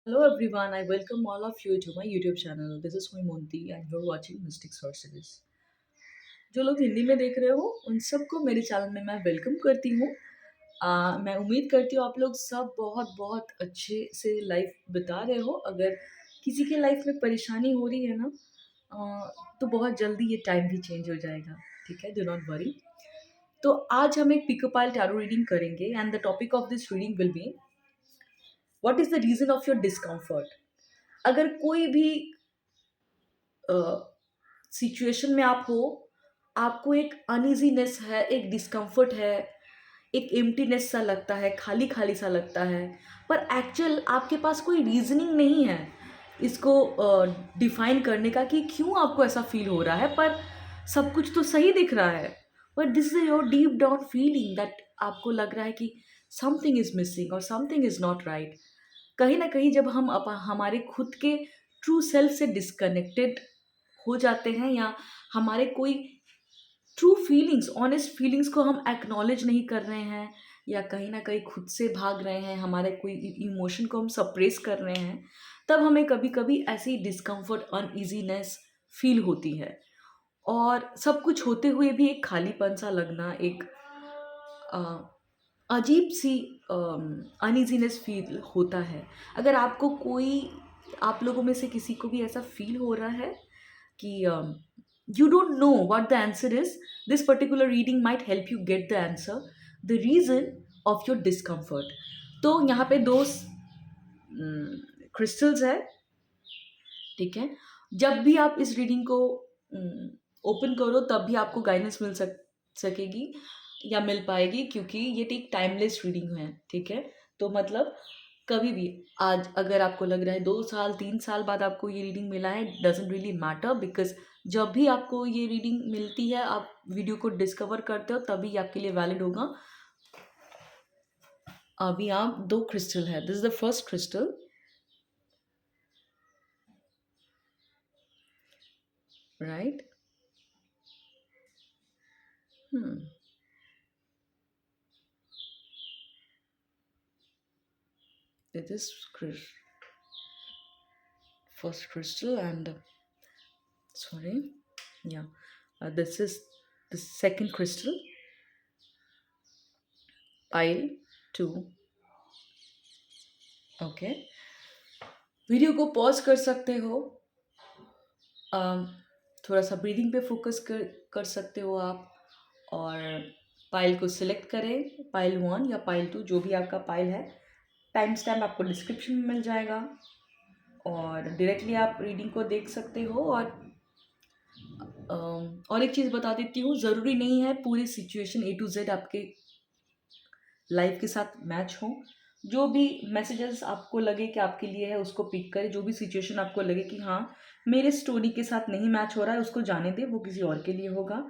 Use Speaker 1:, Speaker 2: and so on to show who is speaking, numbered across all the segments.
Speaker 1: Hello everyone, I welcome all of you to my YouTube channel. This is Monty and you're watching Mystic Sorceries. जो लोग हिंदी में देख रहे हो उन सबको मेरे चैनल में मैं वेलकम करती हूँ। मैं उम्मीद करती हूँ आप लोग सब बहुत बहुत अच्छे से लाइफ बिता रहे हो। अगर किसी के लाइफ में परेशानी हो रही है ना, तो बहुत जल्दी ये टाइम भी चेंज हो जाएगा। ठीक है, डू नॉट वरी। तो आज हम एक पिकोपाइल टैरो रीडिंग करेंगे and the topic of this reading will be what is the reason of your discomfort. अगर कोई भी सिचुएशन में आप हो, आपको एक अनइजीनेस है, एक डिस्कम्फर्ट है, एक एम्प्टीनेस सा लगता है, खाली खाली सा लगता है, पर एक्चुअल आपके पास कोई रीजनिंग नहीं है इसको डिफाइन करने का कि क्यों आपको ऐसा फील हो रहा है। पर सब कुछ तो सही दिख रहा है, but this is your deep down feeling that आपको लग रहा है कि समथिंग इज मिसिंग और समथिंग इज नॉट राइट। कहीं ना कहीं जब हम हमारे खुद के ट्रू सेल्फ से डिस्कनेक्टेड हो जाते हैं, या हमारे कोई ट्रू फीलिंग्स, ऑनेस्ट फीलिंग्स को हम एक्नॉलेज नहीं कर रहे हैं, या कहीं ना कहीं खुद से भाग रहे हैं, हमारे कोई इमोशन को हम सप्रेस कर रहे हैं, तब हमें कभी कभी ऐसी डिस्कम्फर्ट, अनइजीनेस फील होती है। और सब कुछ होते हुए भी एक खालीपन सा लगना, एक अजीब सी अनइजीनेस फील होता है। अगर आपको कोई, आप लोगों में से किसी को भी ऐसा फील हो रहा है कि you don't know what the answer is, this particular reading might help you get the answer, the reason of your discomfort. तो यहाँ पे दो क्रिस्टल्स है। ठीक है, जब भी आप इस रीडिंग को ओपन करो तब भी आपको गाइडेंस मिल सकेगी या मिल पाएगी, क्योंकि ये एक टाइमलेस रीडिंग है। ठीक है, तो मतलब कभी भी, आज अगर आपको लग रहा है 2 साल 3 साल बाद आपको ये रीडिंग मिला है, डजेंट रियली मैटर, बिकॉज जब भी आपको ये रीडिंग मिलती है, आप वीडियो को डिस्कवर करते हो, तभी आपके लिए वैलिड होगा। अभी आप दो क्रिस्टल है, this is the first crystal, right. It is first crystal and sorry, yeah, this is the second crystal, pile 2। Okay, video को पॉज कर सकते हो, थोड़ा सा ब्रीदिंग पे फोकस कर सकते हो आप, और पाइल को सिलेक्ट करें, पाइल 1 या पाइल 2, जो भी आपका पाइल है। टाइम स्टैम्प आपको डिस्क्रिप्शन में मिल जाएगा, और डायरेक्टली आप रीडिंग को देख सकते हो। और एक चीज़ बता देती हूँ, ज़रूरी नहीं है पूरी सिचुएशन A to Z आपके लाइफ के साथ मैच हो। जो भी मैसेजेस आपको लगे कि आपके लिए है, उसको पिक करें। जो भी सिचुएशन आपको लगे कि हाँ, मेरे स्टोरी के साथ नहीं मैच हो रहा है, उसको जाने दें, वो किसी और के लिए होगा।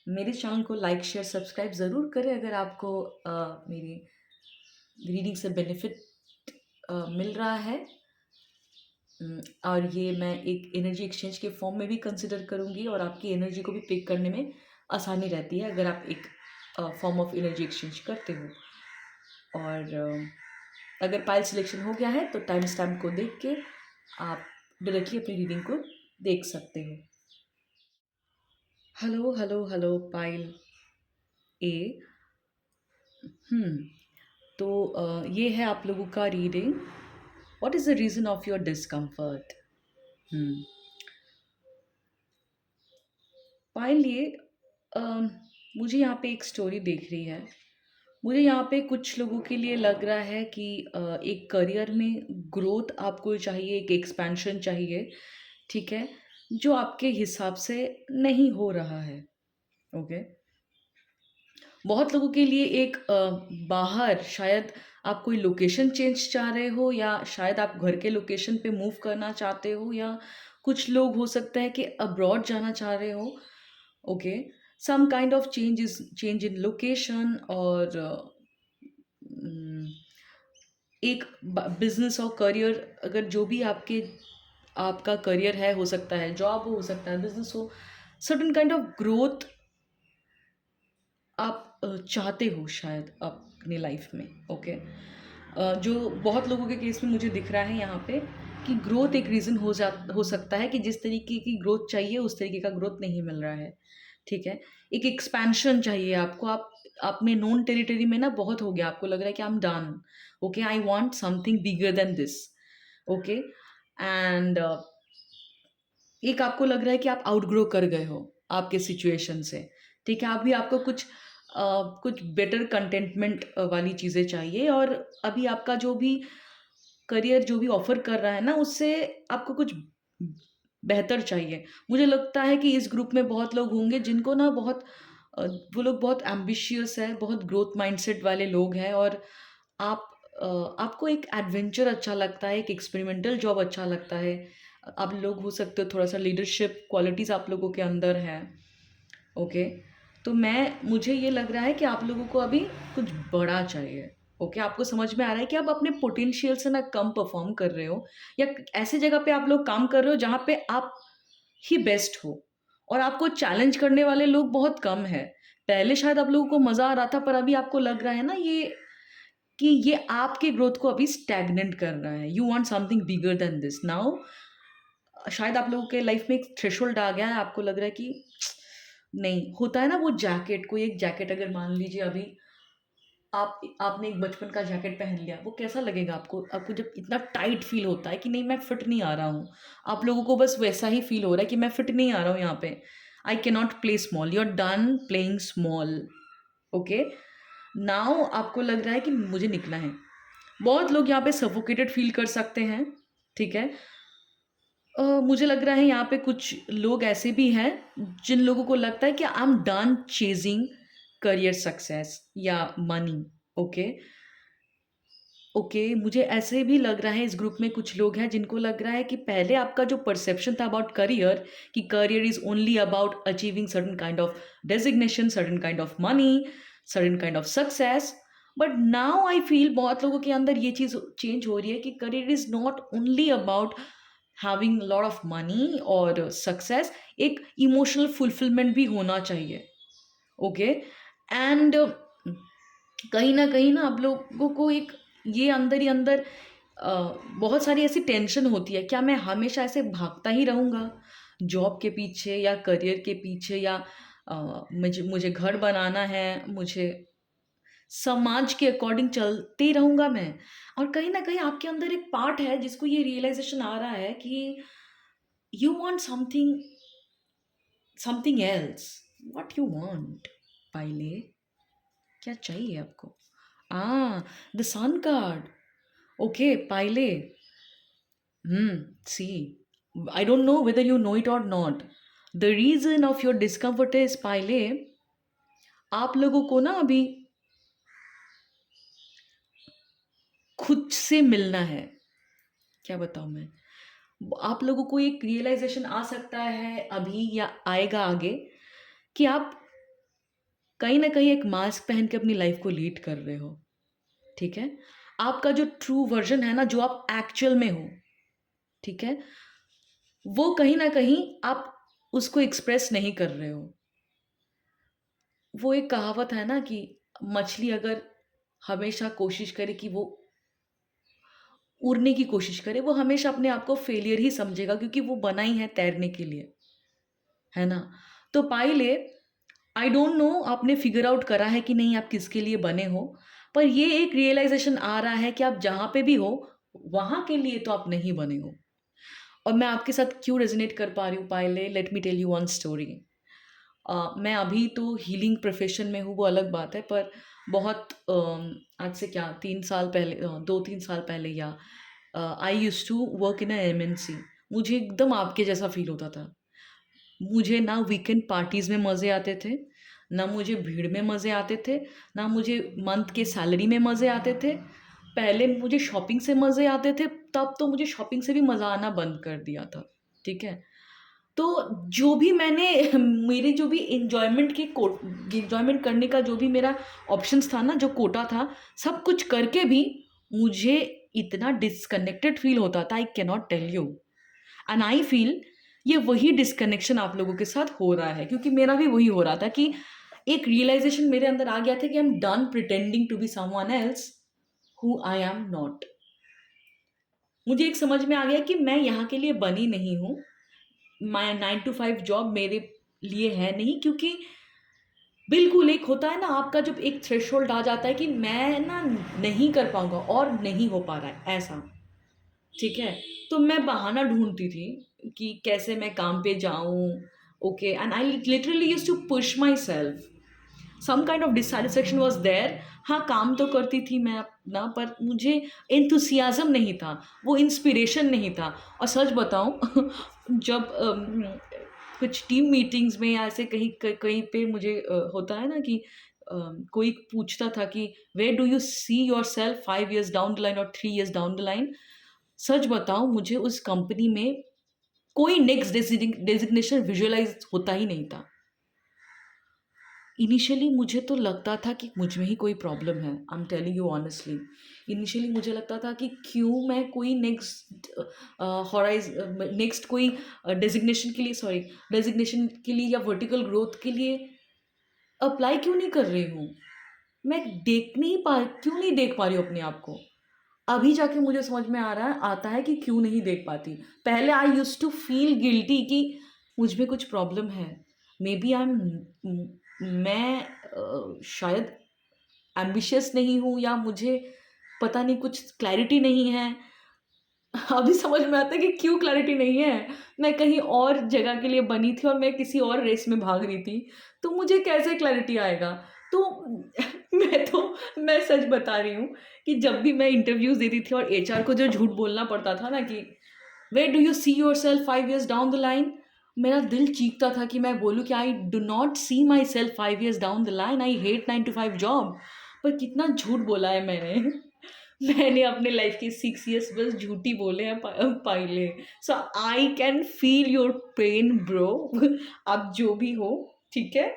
Speaker 1: मेरे चैनल को लाइक शेयर सब्सक्राइब ज़रूर करें अगर आपको मेरी रीडिंग से बेनिफिट मिल रहा है। और ये मैं एक एनर्जी एक्सचेंज के फॉर्म में भी कंसिडर करूँगी, और आपकी एनर्जी को भी पिक करने में आसानी रहती है अगर आप एक फॉर्म ऑफ एनर्जी एक्सचेंज करते हो। और अगर पाइल सिलेक्शन हो गया है तो टाइम स्टैम्प को देख के आप डायरेक्टली अपनी रीडिंग को देख सकते हो। हेलो हेलो हेलो पाइल ए। तो ये है आप लोगों का reading, what is the reason of your discomfort. Pile ये, मुझे यहाँ पे एक स्टोरी देख रही है। मुझे यहाँ पे कुछ लोगों के लिए लग रहा है कि एक करियर में ग्रोथ आपको चाहिए, एक एक्सपेंशन चाहिए। ठीक है, जो आपके हिसाब से नहीं हो रहा है। ओके, बहुत लोगों के लिए एक बाहर, शायद आप कोई लोकेशन चेंज चाह रहे हो, या शायद आप घर के लोकेशन पे मूव करना चाहते हो, या कुछ लोग हो सकता है कि अब्रॉड जाना चाह रहे हो। Okay, some kind of change in location, और एक बिजनेस और करियर, अगर जो भी आपका करियर है, हो सकता है जॉब हो सकता है बिजनेस हो, सर्टेन काइंड ऑफ ग्रोथ आप चाहते हो शायद अपनी लाइफ में। ओके, जो बहुत लोगों के केस में मुझे दिख रहा है यहाँ पे, कि ग्रोथ एक रीज़न हो सकता है कि जिस तरीके की ग्रोथ चाहिए उस तरीके का ग्रोथ नहीं मिल रहा है, ठीक है? एक एक्सपेंशन चाहिए आपको, आप में नोन टेरिटरी में ना बहुत हो गया, आपको लग रहा है कि I am done, okay, I want something bigger than this, okay? And एक आपको लग रहा है कि आप आउटग्रो कर गए हो आपके सिचुएशन से, ठीक है? अभी आपको कुछ बेटर कंटेंटमेंट वाली चीज़ें चाहिए, और अभी आपका जो भी करियर जो भी ऑफ़र कर रहा है ना, उससे आपको कुछ बेहतर चाहिए। मुझे लगता है कि इस ग्रुप में बहुत लोग होंगे जिनको ना वो लोग बहुत एम्बिशियस है, बहुत ग्रोथ माइंडसेट वाले लोग हैं, और आप अ, आपको एक एडवेंचर अच्छा लगता है, एक एक्सपेरिमेंटल जॉब अच्छा लगता है। आप लोग हो सकते हो थोड़ा-सा लीडरशिप क्वालिटीज़ आप लोगों के अंदर है, ओके? तो मुझे ये लग रहा है कि आप लोगों को अभी कुछ बड़ा चाहिए, ओके? आपको समझ में आ रहा है कि आप अपने पोटेंशियल से ना कम परफ़ॉर्म कर रहे हो, या ऐसी जगह पे आप लोग काम कर रहे हो जहाँ पे आप ही बेस्ट हो, और आपको चैलेंज करने वाले लोग बहुत कम हैं। पहले शायद आप लोगों को मज़ा आ रहा था, पर अभी आपको लग रहा है ना ये आपके ग्रोथ को अभी स्टैग्नेंट कर रहा है। You want something bigger than this now. शायद आप लोगों के लाइफ में एक थ्रेशोल्ड आ गया है, आपको लग रहा है कि नहीं, होता है ना वो जैकेट, कोई एक जैकेट अगर मान लीजिए अभी आपने एक बचपन का जैकेट पहन लिया, वो कैसा लगेगा आपको? आपको जब इतना टाइट फ़ील होता है कि नहीं मैं फिट नहीं आ रहा हूँ। आप लोगों को बस वैसा ही फ़ील हो रहा है कि मैं फिट नहीं आ रहा हूँ यहाँ पे। I can not play small, you are done playing small, okay? Now आपको लग रहा है कि मुझे निकलना है। बहुत लोग यहाँ पे सफोकेटेड फ़ील कर सकते हैं, ठीक है? मुझे लग रहा है यहाँ पे कुछ लोग ऐसे भी हैं जिन लोगों को लगता है कि I am done chasing career success या मनी, ओके? ओके, मुझे ऐसे भी लग रहा है इस ग्रुप में कुछ लोग हैं जिनको लग रहा है कि पहले आपका जो परसेप्शन था अबाउट करियर, कि career is only about achieving certain kind of designation, certain kind of money, certain kind of success. But now I feel बहुत लोगों के अंदर ये चीज़ चेंज हो रही है कि career is not only about having lot of money और सक्सेस, एक इमोशनल फुलफिलमेंट भी होना चाहिए, ओके? एंड कहीं न आप लोगों को एक ये अंदर ही अंदर अ, बहुत सारी ऐसी टेंशन होती है, क्या मैं हमेशा ऐसे भागता ही रहूँगा जॉब के पीछे या करियर के पीछे, या मुझे मुझे घर बनाना है, मुझे समाज के अकॉर्डिंग चलते ही रहूँगा मैं? और कहीं न कहीं आपके अंदर एक पार्ट है जिसको ये रियलाइज़ेशन आ रहा है कि you want something else. What you want? पाइले, क्या चाहिए आपको? द सन कार्ड, ओके पाइले। See, I don't know whether you know it or not. The reason of your discomfort is पाइले, आप लोगों को ना अभी खुद से मिलना है। क्या बताऊँ मैं? आप लोगों को एक रियलाइज़ेशन आ सकता है अभी या आएगा आगे, कि आप कहीं न कहीं एक मास्क पहन के अपनी लाइफ़ को लीड कर रहे हो, ठीक है? आपका जो ट्रू वर्ज़न है ना, जो आप एक्चुअल में हो, ठीक है? वो कहीं न कहीं आप उसको एक्सप्रेस नहीं कर रहे हो। वो एक कहावत है ना कि मछली अगर हमेशा कोशिश करे कि वो उड़ने की कोशिश करे, वो हमेशा अपने आप को फेलियर ही समझेगा, क्योंकि वो बना ही है तैरने के लिए, है ना? तो पाइले, आई डोंट नो आपने फिगर आउट करा है कि नहीं आप किसके लिए बने हो, पर ये एक रियलाइज़ेशन आ रहा है कि आप जहाँ पे भी हो, वहाँ के लिए तो आप नहीं बने हो। और मैं आपके साथ क्यों रेज़ोनेट कर पा रही हूँ pile, let me tell you one story. मैं अभी तो हीलिंग प्रोफ़ेशन में हूँ, वो अलग बात है, पर बहुत आज से क्या 3 साल पहले, 2-3 साल पहले, या I used to work in a MNC. मुझे एकदम आपके जैसा फ़ील होता था। मुझे ना वीकेंड पार्टीज़ में मज़े आते थे, ना मुझे भीड़ में मज़े आते थे, ना मुझे मंथ के सैलरी में मज़े आते थे। पहले मुझे शॉपिंग से मज़े आते थे, तब तो मुझे शॉपिंग से भी मज़ा आना बंद कर दिया था, ठीक है? तो जो भी मैंने मेरे जो भी एन्जॉयमेंट करने का जो भी मेरा ऑप्शंस था ना, जो कोटा था, सब कुछ करके भी मुझे इतना डिस्कनेक्टेड फ़ील होता था, I can not tell you. And I feel ये वही डिस्कनेक्शन आप लोगों के साथ हो रहा है, क्योंकि मेरा भी वही हो रहा था कि एक रियलाइज़ेशन मेरे अंदर आ गया था कि I am done pretending to be someone else who I am not. मुझे एक समझ में आ गया कि मैं यहाँ के लिए बनी नहीं हूँ। माय 9 to 5 जॉब मेरे लिए है नहीं, क्योंकि बिल्कुल एक होता है ना आपका, जब एक थ्रेशोल्ड आ जाता है कि मैं ना नहीं कर पाऊँगा और नहीं हो पा रहा है, ऐसा। ठीक है? तो मैं बहाना ढूँढती थी कि कैसे मैं काम पे जाऊँ, okay, and I literally used to push myself. Some kind of dissatisfaction was there. हाँ, काम तो करती थी मैं अपना, पर मुझे एंथुसियाज़्म नहीं था, वो इंस्पिरेशन नहीं था। और सच बताऊँ जब कुछ टीम मीटिंग्स में या ऐसे कहीं पे मुझे होता है ना कि कोई पूछता था कि where do you see yourself 5 years down the line और 3 इयर्स डाउन द लाइन? सच बताऊँ, मुझे उस कंपनी में कोई नेक्स्ट डेज़िग्नेशन विजुअलाइज़ होता ही नहीं था। इनिशियली मुझे तो लगता था कि मुझ में ही कोई प्रॉब्लम है, I am telling you honestly. Initially मुझे लगता था कि क्यों मैं कोई नेक्स्ट कोई डेज़िग्नेशन के लिए या वर्टिकल ग्रोथ के लिए अप्लाई क्यों नहीं कर रही हूँ? मैं क्यों नहीं देख पा रही हूँ अपने आप को? अभी जाके मुझे समझ में आता है कि क्यों नहीं देख पाती। पहले I used to feel guilty कि मुझ में कुछ प्रॉब्लम है। मेबी आई एम मैं शायद एम्बिशियस नहीं हूँ, या मुझे पता नहीं कुछ क्लैरिटी नहीं है। अभी समझ में आता है कि क्यों क्लैरिटी नहीं है। मैं कहीं और जगह के लिए बनी थी और मैं किसी और रेस में भाग रही थी, तो मुझे कैसे क्लैरिटी आएगा? तो मैं सच बता रही हूँ कि जब भी मैं इंटरव्यूज़ देती थी और एचआर को जो झूठ बोलना पड़ता था ना कि where do you see yourself 5 years down the line? मेरा दिल चीखता था कि मैं बोलूँ कि I do not see my self 5 years down the line, I hate 9 to 5 job. पर कितना झूठ बोला है मैंने। मैंने अपने लाइफ के 6 इयर्स बस झूठी बोले हैं पहले। So I can feel your pain bro. आप जो भी हो, ठीक है?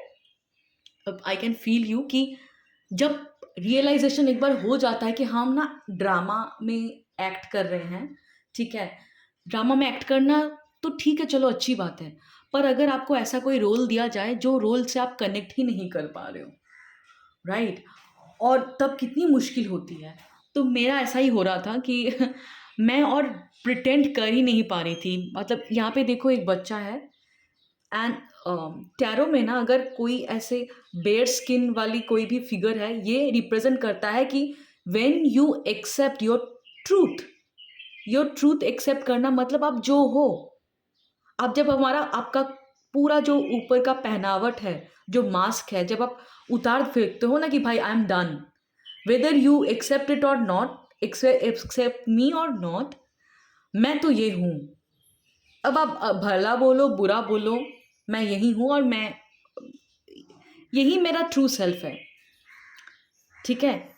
Speaker 1: अब आई कैन फील यू कि जब रियलाइजेशन एक बार हो जाता है कि हम ना ड्रामा में एक्ट कर रहे हैं, ठीक है? ड्रामा में एक्ट करना तो ठीक है, चलो अच्छी बात है। पर अगर आपको ऐसा कोई रोल दिया जाए जो रोल से आप कनेक्ट ही नहीं कर पा रहे हो, राइट? और तब कितनी मुश्किल होती है। तो मेरा ऐसा ही हो रहा था कि मैं और प्रिटेंड कर ही नहीं पा रही थी। मतलब यहाँ पे देखो, एक बच्चा है एंड टैरो में ना अगर कोई ऐसे बेयर स्किन वाली कोई भी फिगर है, ये रिप्रेजेंट करता है कि when you accept your truth accept करना, मतलब आप जो हो। आप जब आपका पूरा जो ऊपर का पहनावट है, जो मास्क है, जब आप उतार फेंकते हो ना कि भाई I am done, whether you accept it और नॉट, एक्सेप्ट मी और नॉट, मैं तो ये हूँ। अब आप भला बोलो बुरा बोलो, मैं यही हूँ और मैं यही मेरा ट्रू सेल्फ है, ठीक है?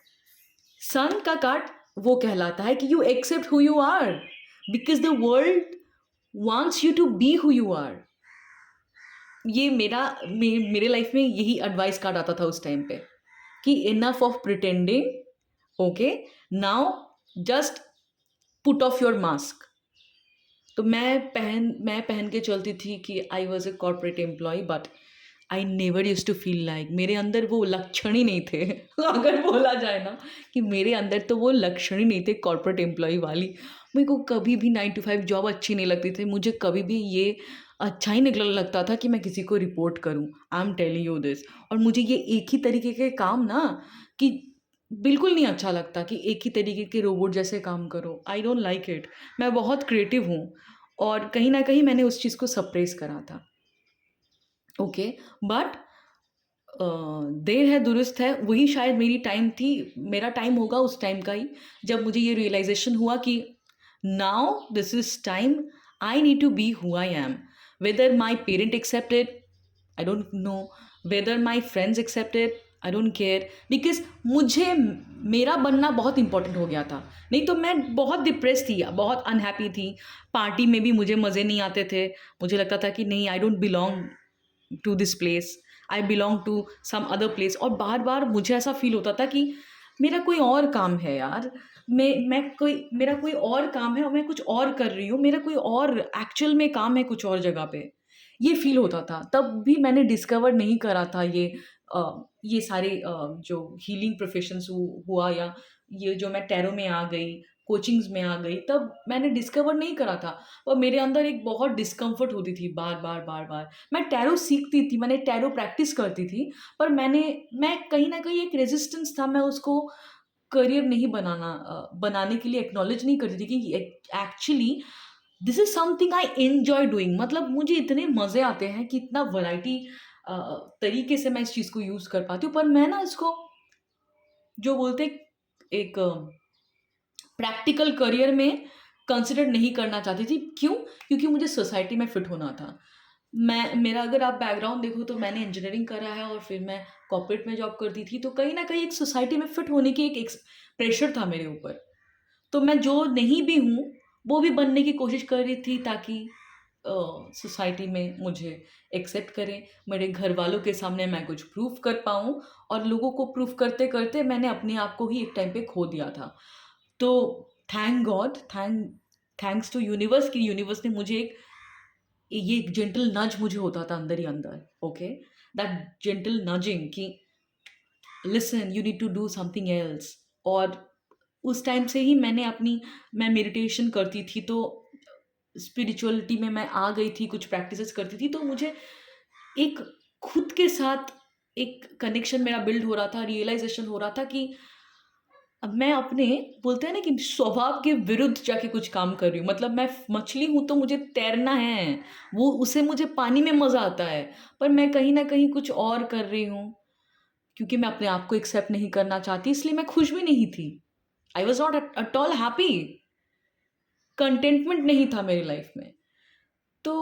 Speaker 1: सन का कार्ड वो कहलाता है कि you accept who you are, because the world wants you to be who you are. ये मेरे लाइफ में यही एडवाइस कार्ड आता था उस टाइम पे कि enough of pretending, okay, now just put off your mask. तो मैं पहन के चलती थी कि I was a corporate employee, but I never use to feel like, मेरे अंदर वो लक्षण ही नहीं थे। अगर बोला जाए ना कि मेरे अंदर तो वो लक्षण ही नहीं थे कॉर्पोरेट एम्प्लॉय वाली। मेरे को कभी भी 9 to 5 जॉब अच्छी नहीं लगती थी। मुझे कभी भी ये अच्छा ही नहीं लगता था कि मैं किसी को रिपोर्ट करूं। I am telling you this. और मुझे ये एक ही तरीके के काम ना कि बिल्कुल नहीं अच्छा लगता कि एक ही तरीके के रोबोट जैसे काम करो। I don't like it. मैं बहुत क्रिएटिव हूँ और कहीं ना कहीं मैंने उस चीज़ को सप्रेस करा था, ओके। बट देर है दुरुस्त है, वही शायद मेरा टाइम होगा उस टाइम का ही, जब मुझे ये रियलाइजेशन हुआ कि now this is time, I need to be who I am, whether my parent accepted, I don't know, whether my friends accepted, I don't care, because मुझे मेरा बनना बहुत इंपॉर्टेंट हो गया था। नहीं तो मैं बहुत डिप्रेस थी, बहुत अनहैप्पी थी। पार्टी में भी मुझे मज़े नहीं आते थे। मुझे लगता था कि नहीं, I don't belong to this place, I belong to some other place. और बार बार मुझे ऐसा फील होता था कि मेरा कोई और काम है यार, मेरा कोई और काम है और मैं कुछ और कर रही हूँ, मेरा कोई और एक्चुअल में काम है कुछ और जगह पे। ये फील होता था। तब भी मैंने डिस्कवर नहीं करा था ये सारे जो हीलिंग प्रोफेशंस हुआ या ये जो मैं टैरो में आ गई, कोचिंग्स में आ गई, तब मैंने डिस्कवर नहीं करा था। और मेरे अंदर एक बहुत डिस्कम्फर्ट होती थी बार बार बार बार। मैं टैरो सीखती थी, मैंने टैरो प्रैक्टिस करती थी, पर मैं कहीं ना कहीं एक रेजिस्टेंस था, मैं उसको करियर नहीं बनाने के लिए एक्नॉलेज नहीं करती थी कि actually this is something I enjoy doing. मतलब मुझे इतने मजे आते हैं कि इतना वैरायटी तरीके से मैं इस चीज को यूज कर पाती हूँ, पर मैं ना इसको जो बोलते एक प्रैक्टिकल करियर में कंसिडर नहीं करना चाहती थी। क्यों? क्योंकि मुझे सोसाइटी में फिट होना था। मैं मेरा अगर आप बैकग्राउंड देखो तो मैंने इंजीनियरिंग करा है और फिर मैं कॉर्पोरेट में जॉब करती थी, तो कहीं ना कहीं एक सोसाइटी में फिट होने की एक प्रेशर था मेरे ऊपर। तो मैं जो नहीं भी हूँ वो भी बनने की कोशिश कर रही थी, ताकि सोसाइटी में मुझे एक्सेप्ट करें, मेरे घर वालों के सामने मैं कुछ प्रूफ कर पाऊँ। और लोगों को प्रूफ करते करते मैंने अपने आप को ही एक टाइम पे खो दिया था। तो thank God, thanks to universe कि यूनिवर्स ने मुझे ये एक जेंटल नज मुझे होता था अंदर ही अंदर, ओके, दैट जेंटल नजिंग कि listen you need to do something else. और उस टाइम से ही मैं मेडिटेशन करती थी, तो स्पिरिचुअलिटी में मैं आ गई थी, कुछ प्रैक्टिसेस करती थी, तो मुझे एक खुद के साथ एक कनेक्शन मेरा बिल्ड हो रहा था, रियलाइजेशन हो रहा था कि अब मैं अपने, बोलते हैं ना कि स्वभाव के विरुद्ध जाके कुछ काम कर रही हूँ। मतलब मैं मछली हूँ तो मुझे तैरना है, वो उसे मुझे पानी में मजा आता है, पर मैं कहीं ना कहीं कुछ और कर रही हूँ, क्योंकि मैं अपने आप को एक्सेप्ट नहीं करना चाहती, इसलिए मैं खुश भी नहीं थी। I was not at all happy, contentment नहीं था मेरी लाइफ में। तो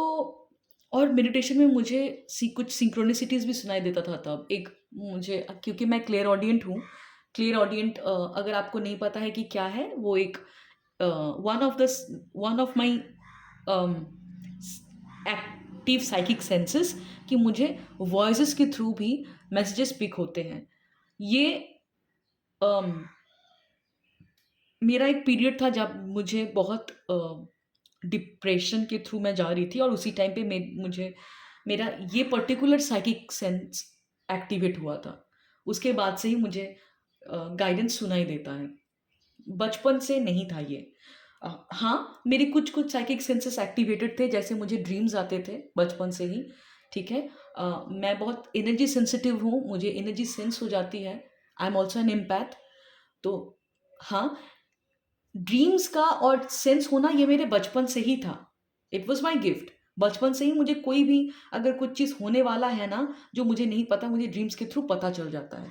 Speaker 1: और मेडिटेशन में मुझे कुछ सिंक्रोनिसिटीज भी सुनाई देता था तब। एक मुझे, क्योंकि मैं क्लियर ऑडियंट हूँ, क्लियर ऑडियंट अगर आपको नहीं पता है कि क्या है, वो एक one of my active psychic senses, कि मुझे वॉइसेस के थ्रू भी मैसेजेस पिक होते हैं। ये um, मेरा एक पीरियड था जब मुझे बहुत डिप्रेशन के थ्रू मैं जा रही थी, और उसी टाइम पे मुझे मेरा ये पर्टिकुलर साइकिक सेंस एक्टिवेट हुआ था। उसके बाद से ही मुझे गाइडेंस सुनाई देता है, बचपन से नहीं था ये। हाँ, मेरी कुछ कुछ साइकिक सेंसेस एक्टिवेटेड थे, जैसे मुझे ड्रीम्स आते थे बचपन से ही, ठीक है। मैं बहुत एनर्जी सेंसिटिव हूँ, मुझे एनर्जी सेंस हो जाती है। I am also an empath. तो हाँ, ड्रीम्स का और सेंस होना ये मेरे बचपन से ही था। It was my gift. बचपन से ही मुझे कोई भी अगर कुछ चीज़ होने वाला है ना, जो मुझे नहीं पता, मुझे ड्रीम्स के थ्रू पता चल जाता है,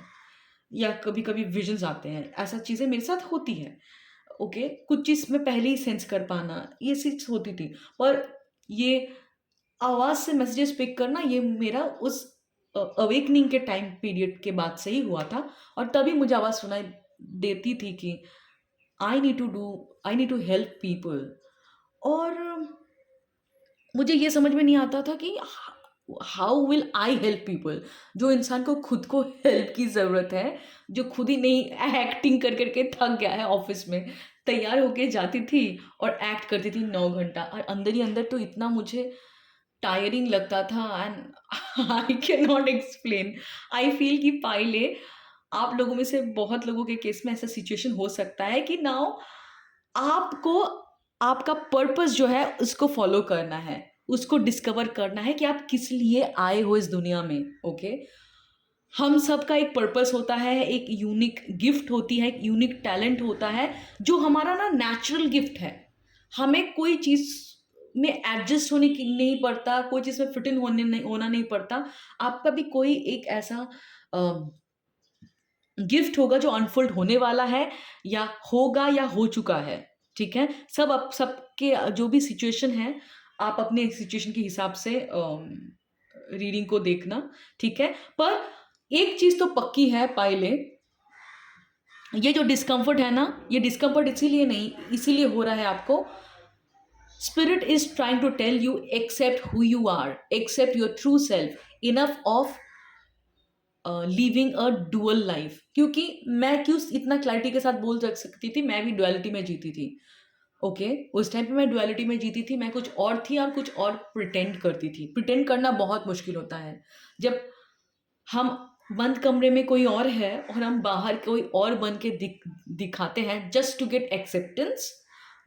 Speaker 1: या कभी कभी विजन्स आते हैं, ऐसा चीज़ें मेरे साथ होती है। ओके, कुछ चीज़ मैं पहले ही सेंस कर पाना, ये चीज़ होती थी। पर ये आवाज़ से मैसेजेस पिक करना, ये मेरा उस अवेकनिंग के टाइम पीरियड के बाद से ही हुआ था। और तभी मुझे आवाज़ सुनाई देती थी कि I need to do I need to help people. और मुझे ये समझ में नहीं आता था कि how will I help people. जो इंसान को खुद को हेल्प की ज़रूरत है, जो खुद ही नहीं, एक्टिंग कर करके थक गया है, ऑफिस में तैयार होके जाती थी और एक्ट करती थी 9 घंटा, और अंदर ही अंदर तो इतना मुझे टायरिंग लगता था, and I can not explain. I feel कि पाइले आप लोगों में से बहुत लोगों के केस में ऐसा सिचुएशन हो सकता है कि नाउ आपको आपका पर्पस जो है उसको फॉलो करना है, उसको डिस्कवर करना है कि आप किस लिए आए हो इस दुनिया में। ओके, हम सबका एक पर्पस होता है, एक यूनिक गिफ्ट होती है, एक यूनिक टैलेंट होता है, जो हमारा ना नेचुरल गिफ्ट है। हमें कोई चीज़ में एडजस्ट होने की नहीं पड़ता, कोई चीज़ में फिट इन होना नहीं पड़ता। आपका भी कोई एक ऐसा गिफ्ट होगा जो अनफोल्ड होने वाला है, या होगा, या हो चुका है, ठीक है। सबके जो भी सिचुएशन है, आप अपने सिचुएशन के हिसाब से रीडिंग को देखना, ठीक है। पर एक चीज तो पक्की है पाइले, ये जो डिस्कम्फर्ट है ना, ये डिस्कम्फर्ट इसीलिए हो रहा है आपको। Spirit is trying to tell you accept who you are, accept your true self, enough of living a dual life. क्योंकि मैं क्यों इतना क्लैरिटी के साथ बोल सकती थी, मैं भी डुअलिटी में जीती थी। ओके, उस टाइम पे मैं डुअलिटी में जीती थी, मैं कुछ और थी और कुछ और प्रिटेंड करती थी। प्रिटेंड करना बहुत मुश्किल होता है। जब हम बंद कमरे में कोई और है और हम बाहर कोई और बन के दिखाते हैं जस्ट टू गेट एक्सेप्टेंस,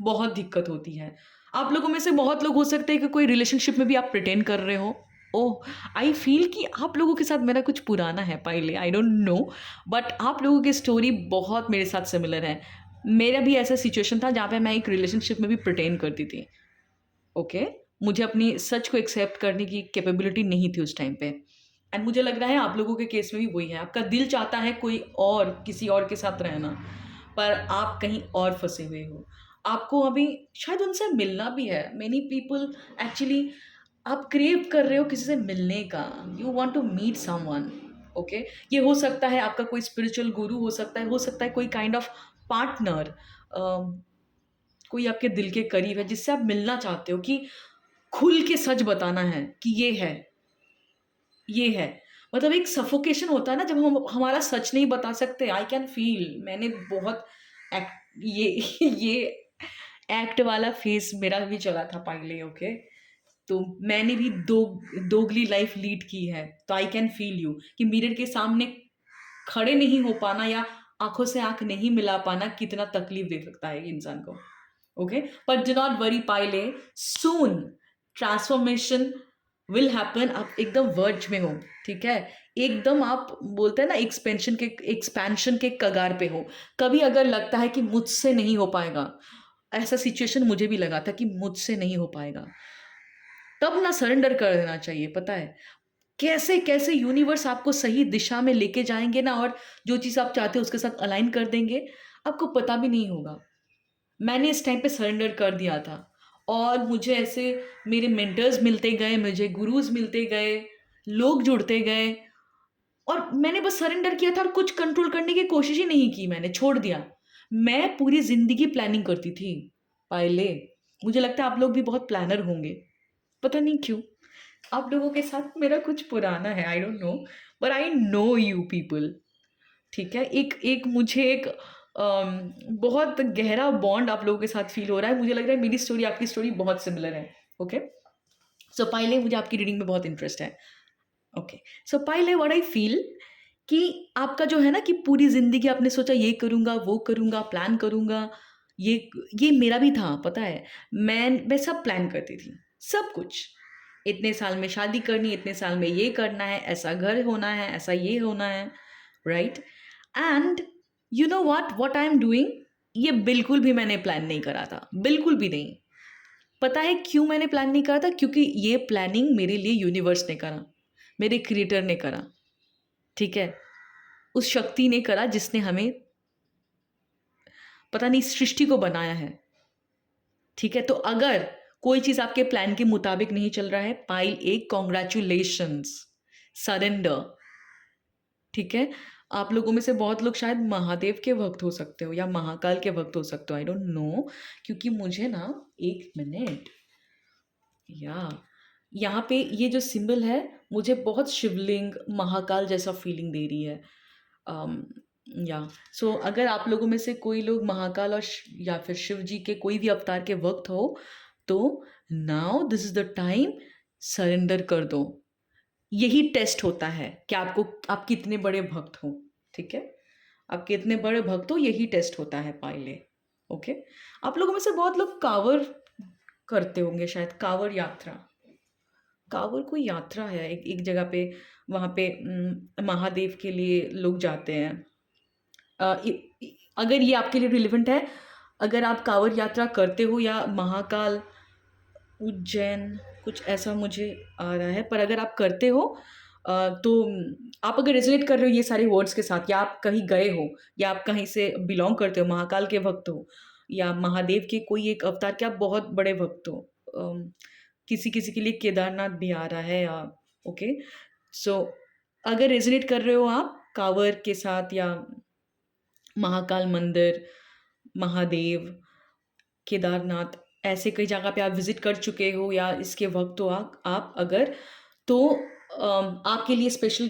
Speaker 1: बहुत दिक्कत होती है। आप लोगों में से बहुत लोग हो सकते हैं कि कोई रिलेशनशिप में भी आप प्रिटेंड कर रहे हो। ओह, आई फील कि आप लोगों के साथ मेरा कुछ पुराना है पहले, आई डोंट नो, बट आप लोगों की स्टोरी बहुत मेरे साथ सिमिलर है। मेरा भी ऐसा सिचुएशन था जहाँ पे मैं एक रिलेशनशिप में भी प्रिटेंड करती थी। ओके, मुझे अपनी सच को एक्सेप्ट करने की कैपेबिलिटी नहीं थी उस टाइम पे। एंड मुझे लग रहा है आप लोगों के केस में भी वही है, आपका दिल चाहता है कोई और किसी और के साथ रहना, पर आप कहीं और फंसे हुए हो, आपको अभी शायद उनसे मिलना भी है। मेनी पीपल एक्चुअली, आप क्रेव कर रहे हो किसी से मिलने का, you want to meet someone. Okay, ये हो सकता है आपका कोई स्पिरिचुअल गुरु, हो सकता है कोई काइंड ऑफ पार्टनर, कोई आपके दिल के करीब है जिससे आप मिलना चाहते हो, कि खुल के सच बताना है कि ये है। मतलब एक सफोकेशन होता है ना जब हम हमारा सच नहीं बता सकते। आई कैन फील, मैंने बहुत ये ये एक्ट वाला फेस मेरा भी चला था पहले। ओके, तो मैंने भी दोगली लाइफ लीड की है, तो आई कैन फील यू कि मिरर के सामने खड़े नहीं हो पाना या आंखों से आंख नहीं मिला पाना कितना तकलीफ दे सकता है इंसान को। Okay, but do not worry पाइले, सून ट्रांसफॉर्मेशन विल हैपन। आप एकदम वर्ज में हो, ठीक है, एकदम आप बोलते हैं ना एक्सपेंशन के कगार पे हो। कभी अगर लगता है कि मुझसे नहीं हो पाएगा, ऐसा सिचुएशन मुझे भी लगा था कि मुझसे नहीं हो पाएगा, तब ना सरेंडर कर देना चाहिए। पता है कैसे कैसे यूनिवर्स आपको सही दिशा में लेके जाएंगे ना, और जो चीज़ आप चाहते हो उसके साथ अलाइन कर देंगे, आपको पता भी नहीं होगा। मैंने इस टाइम पे सरेंडर कर दिया था, और मुझे ऐसे मेरे मेंटर्स मिलते गए, मुझे गुरुज मिलते गए, लोग जुड़ते गए, और मैंने बस सरेंडर किया था और कुछ कंट्रोल करने की कोशिश ही नहीं की, मैंने छोड़ दिया। मैं पूरी जिंदगी प्लानिंग करती थी पहले। मुझे लगता है आप लोग भी बहुत प्लानर होंगे, पता नहीं क्यों आप लोगों के साथ मेरा कुछ पुराना है, आई don't no, but I know you people. ठीक है, एक एक मुझे एक बहुत गहरा बॉन्ड आप लोगों के साथ फील हो रहा है। मुझे लग रहा है मेरी स्टोरी आपकी स्टोरी बहुत सिमिलर है। ओके, सो पहले मुझे आपकी रीडिंग में बहुत इंटरेस्ट है। ओके, सो पहले व्हाट आई फील कि आपका जो है ना कि पूरी ज़िंदगी आपने सोचा ये करूँगा, वो करूँगा, प्लान करूँगा, ये ये मेरा भी था, पता है। मैं सब प्लान करती थी, सब कुछ। इतने साल में शादी करनी, इतने साल में ये करना है, ऐसा घर होना है, ऐसा ये होना है, right? And you know what I am doing, ये बिल्कुल भी मैंने प्लान नहीं करा था, बिल्कुल भी नहीं। पता है क्यों मैंने प्लान नहीं करा था? क्योंकि ये प्लानिंग मेरे लिए यूनिवर्स ने करा, मेरे क्रिएटर ने करा, ठीक है? उस शक्ति ने करा जिसने हमें पता नहीं सृष्टि को बनाया है, ठीक है? तो अगर कोई चीज़ आपके प्लान के मुताबिक नहीं चल रहा है, पाइल एक कॉन्ग्रेचुलेशंस, सरेंडर, ठीक है? आप लोगों में से बहुत लोग शायद महादेव के भक्त हो सकते हो या महाकाल के भक्त हो सकते हो, आई डोंट नो, क्योंकि मुझे ना, एक मिनट, या यहाँ पे ये जो सिंबल है मुझे बहुत शिवलिंग महाकाल जैसा फीलिंग दे रही है। अम, या सो अगर आप लोगों में से कोई लोग महाकाल और या फिर शिव जी के कोई भी अवतार के वक्त हो, तो now this is the time, surrender कर दो। यही टेस्ट होता है कि आपको, आप कितने बड़े भक्त हो, ठीक है? आप कितने बड़े भक्त हो, यही टेस्ट होता है पहले। ओके, आप लोगों में से बहुत लोग कांवर करते होंगे शायद, कांवर यात्रा। कांवड़ कोई यात्रा है एक एक जगह पे, वहाँ पे महादेव के लिए लोग जाते हैं। अगर ये आपके लिए रिलेवेंट है, अगर आप कांवड़ यात्रा करते हो या महाकाल, उज्जैन, कुछ ऐसा मुझे आ रहा है, पर अगर आप करते हो तो आप अगर रेजोनेट कर रहे हो ये सारे वर्ड्स के साथ, या आप कहीं गए हो, या आप कहीं से बिलोंग करते हो, महाकाल के भक्त हो, या महादेव के कोई एक अवतार के आप बहुत बड़े भक्त हो, किसी किसी के लिए केदारनाथ भी आ रहा है, या ओके, सो अगर रेजोनेट कर रहे हो आप कांवर के साथ, या महाकाल मंदिर, महादेव, केदारनाथ, ऐसे कई जगह पे आप विजिट कर चुके हो या इसके वक्त हो आप अगर, तो आपके लिए स्पेशल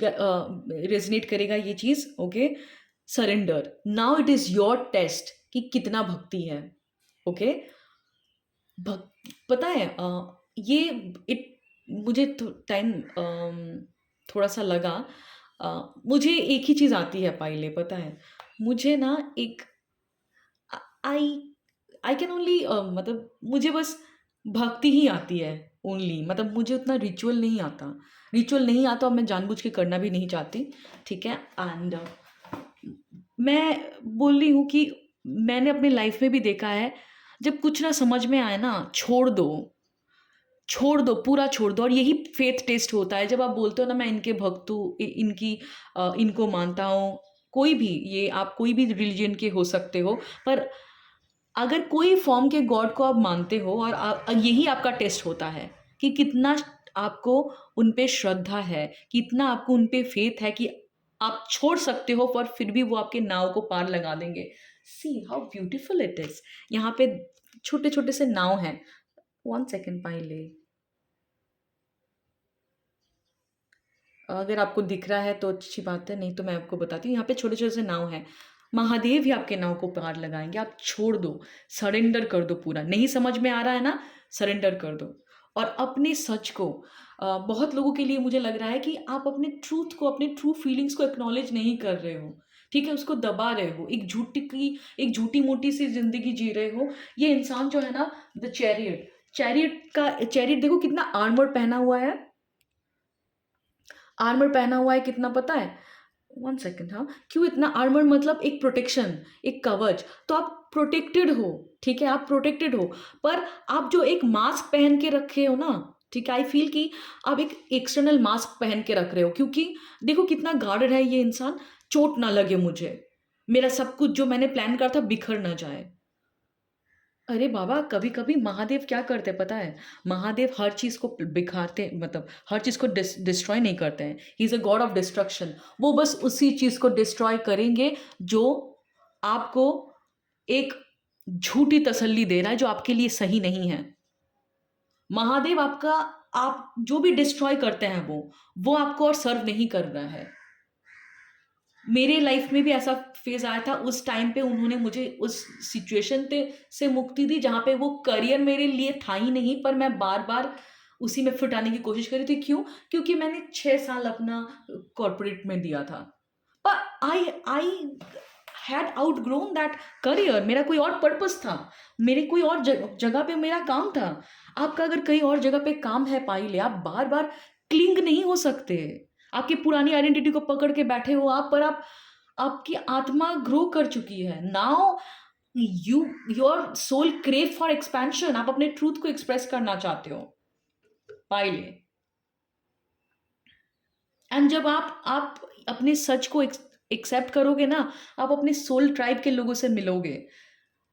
Speaker 1: रेजनेट करेगा ये चीज़। Okay, surrender, now it is your test कि कितना भक्ति है। ओके, पता है ये इट मुझे टाइम थोड़ा सा लगा, मुझे एक ही चीज़ आती है पाइले, पता है? मुझे ना एक आई आई कैन ओनली मतलब मुझे बस भक्ति ही आती है ओनली, मतलब मुझे उतना रिचुअल नहीं आता और मैं जानबूझ के करना भी नहीं चाहती, ठीक है? एंड मैं बोल रही हूँ कि मैंने अपने लाइफ में भी देखा है, जब कुछ ना समझ में आए ना, छोड़ दो, पूरा छोड़ दो। और यही फेथ टेस्ट होता है, जब आप बोलते हो ना मैं इनके भक्त हूँ, इनकी इनको मानता हूँ। कोई भी, ये आप कोई भी रिलीजन के हो सकते हो, पर अगर कोई फॉर्म के गॉड को आप मानते हो और यही आपका टेस्ट होता है कि कितना आपको उन पे श्रद्धा है, कितना आपको उन पे फेथ है कि आप छोड़ सकते हो पर फिर भी वो आपके नाव को पार लगा देंगे। See how beautiful it is. यहाँ पे छोटे छोटे से नाव हैं। वन सेकेंड पाइले, अगर आपको दिख रहा है तो अच्छी बात है, नहीं तो मैं आपको बताती हूँ। यहाँ पे छोटे छोटे से नाव हैं, महादेव ही आपके नाव को पार लगाएंगे। आप छोड़ दो, सरेंडर कर दो पूरा। नहीं समझ में आ रहा है ना, सरेंडर कर दो। और अपने सच को, बहुत लोगों के लिए मुझे लग रहा है कि आप अपने ट्रूथ को, अपने ट्रू फीलिंग्स को एक्नॉलेज नहीं कर रहे हो, ठीक है? उसको दबा रहे हो, एक झूठी मोटी सी जिंदगी जी रहे हो। ये इंसान जो है ना, द चैरियट देखो कितना आर्मर पहना हुआ है। आर्मर पहना हुआ है कितना, पता है? वन सेकेंड, हाँ, क्यों इतना आर्मर? मतलब एक प्रोटेक्शन, एक कवच। तो आप प्रोटेक्टेड हो, ठीक है? आप प्रोटेक्टेड हो, पर आप जो एक मास्क पहन के रखे हो ना, ठीक है, आई फील कि आप एक एक्सटर्नल मास्क पहन के रख रहे हो, क्योंकि देखो कितना गार्डर है ये इंसान। चोट ना लगे मुझे, मेरा सब कुछ जो मैंने प्लान करा था बिखर ना जाए। अरे बाबा, कभी कभी महादेव क्या करते हैं पता है? महादेव हर चीज को बिखारते, मतलब हर चीज को डिस्ट्रॉय नहीं करते हैं। He is a God of destruction. वो बस उसी चीज को डिस्ट्रॉय करेंगे जो आपको एक झूठी तसल्ली दे रहा है, जो आपके लिए सही नहीं है। महादेव आपका, आप जो भी डिस्ट्रॉय करते हैं वो आपको और सर्व नहीं कर रहा है। मेरे लाइफ में भी ऐसा फेज आया था, उस टाइम पे उन्होंने मुझे उस सिचुएशन पे से मुक्ति दी जहाँ पे वो करियर मेरे लिए था ही नहीं, पर मैं बार बार उसी में फिट आने की कोशिश कर रही थी। क्यों? क्योंकि मैंने 6 साल अपना कॉर्पोरेट में दिया था, पर I had outgrown that career. मेरा कोई और पर्पस था, मेरे कोई और जगह पे मेरा काम था। आपका अगर कहीं और जगह पे काम है पाइले, आप बार बार क्लिंग नहीं हो सकते। आपकी पुरानी आइडेंटिटी को पकड़ के बैठे हो आप, पर आपकी आत्मा ग्रो कर चुकी है now. Your soul crave for expansion. आप अपने ट्रूथ को एक्सप्रेस करना चाहते हो पाइले। एंड जब आप अपने सच को एक्सेप्ट करोगे ना, आप अपने सोल ट्राइब के लोगों से मिलोगे,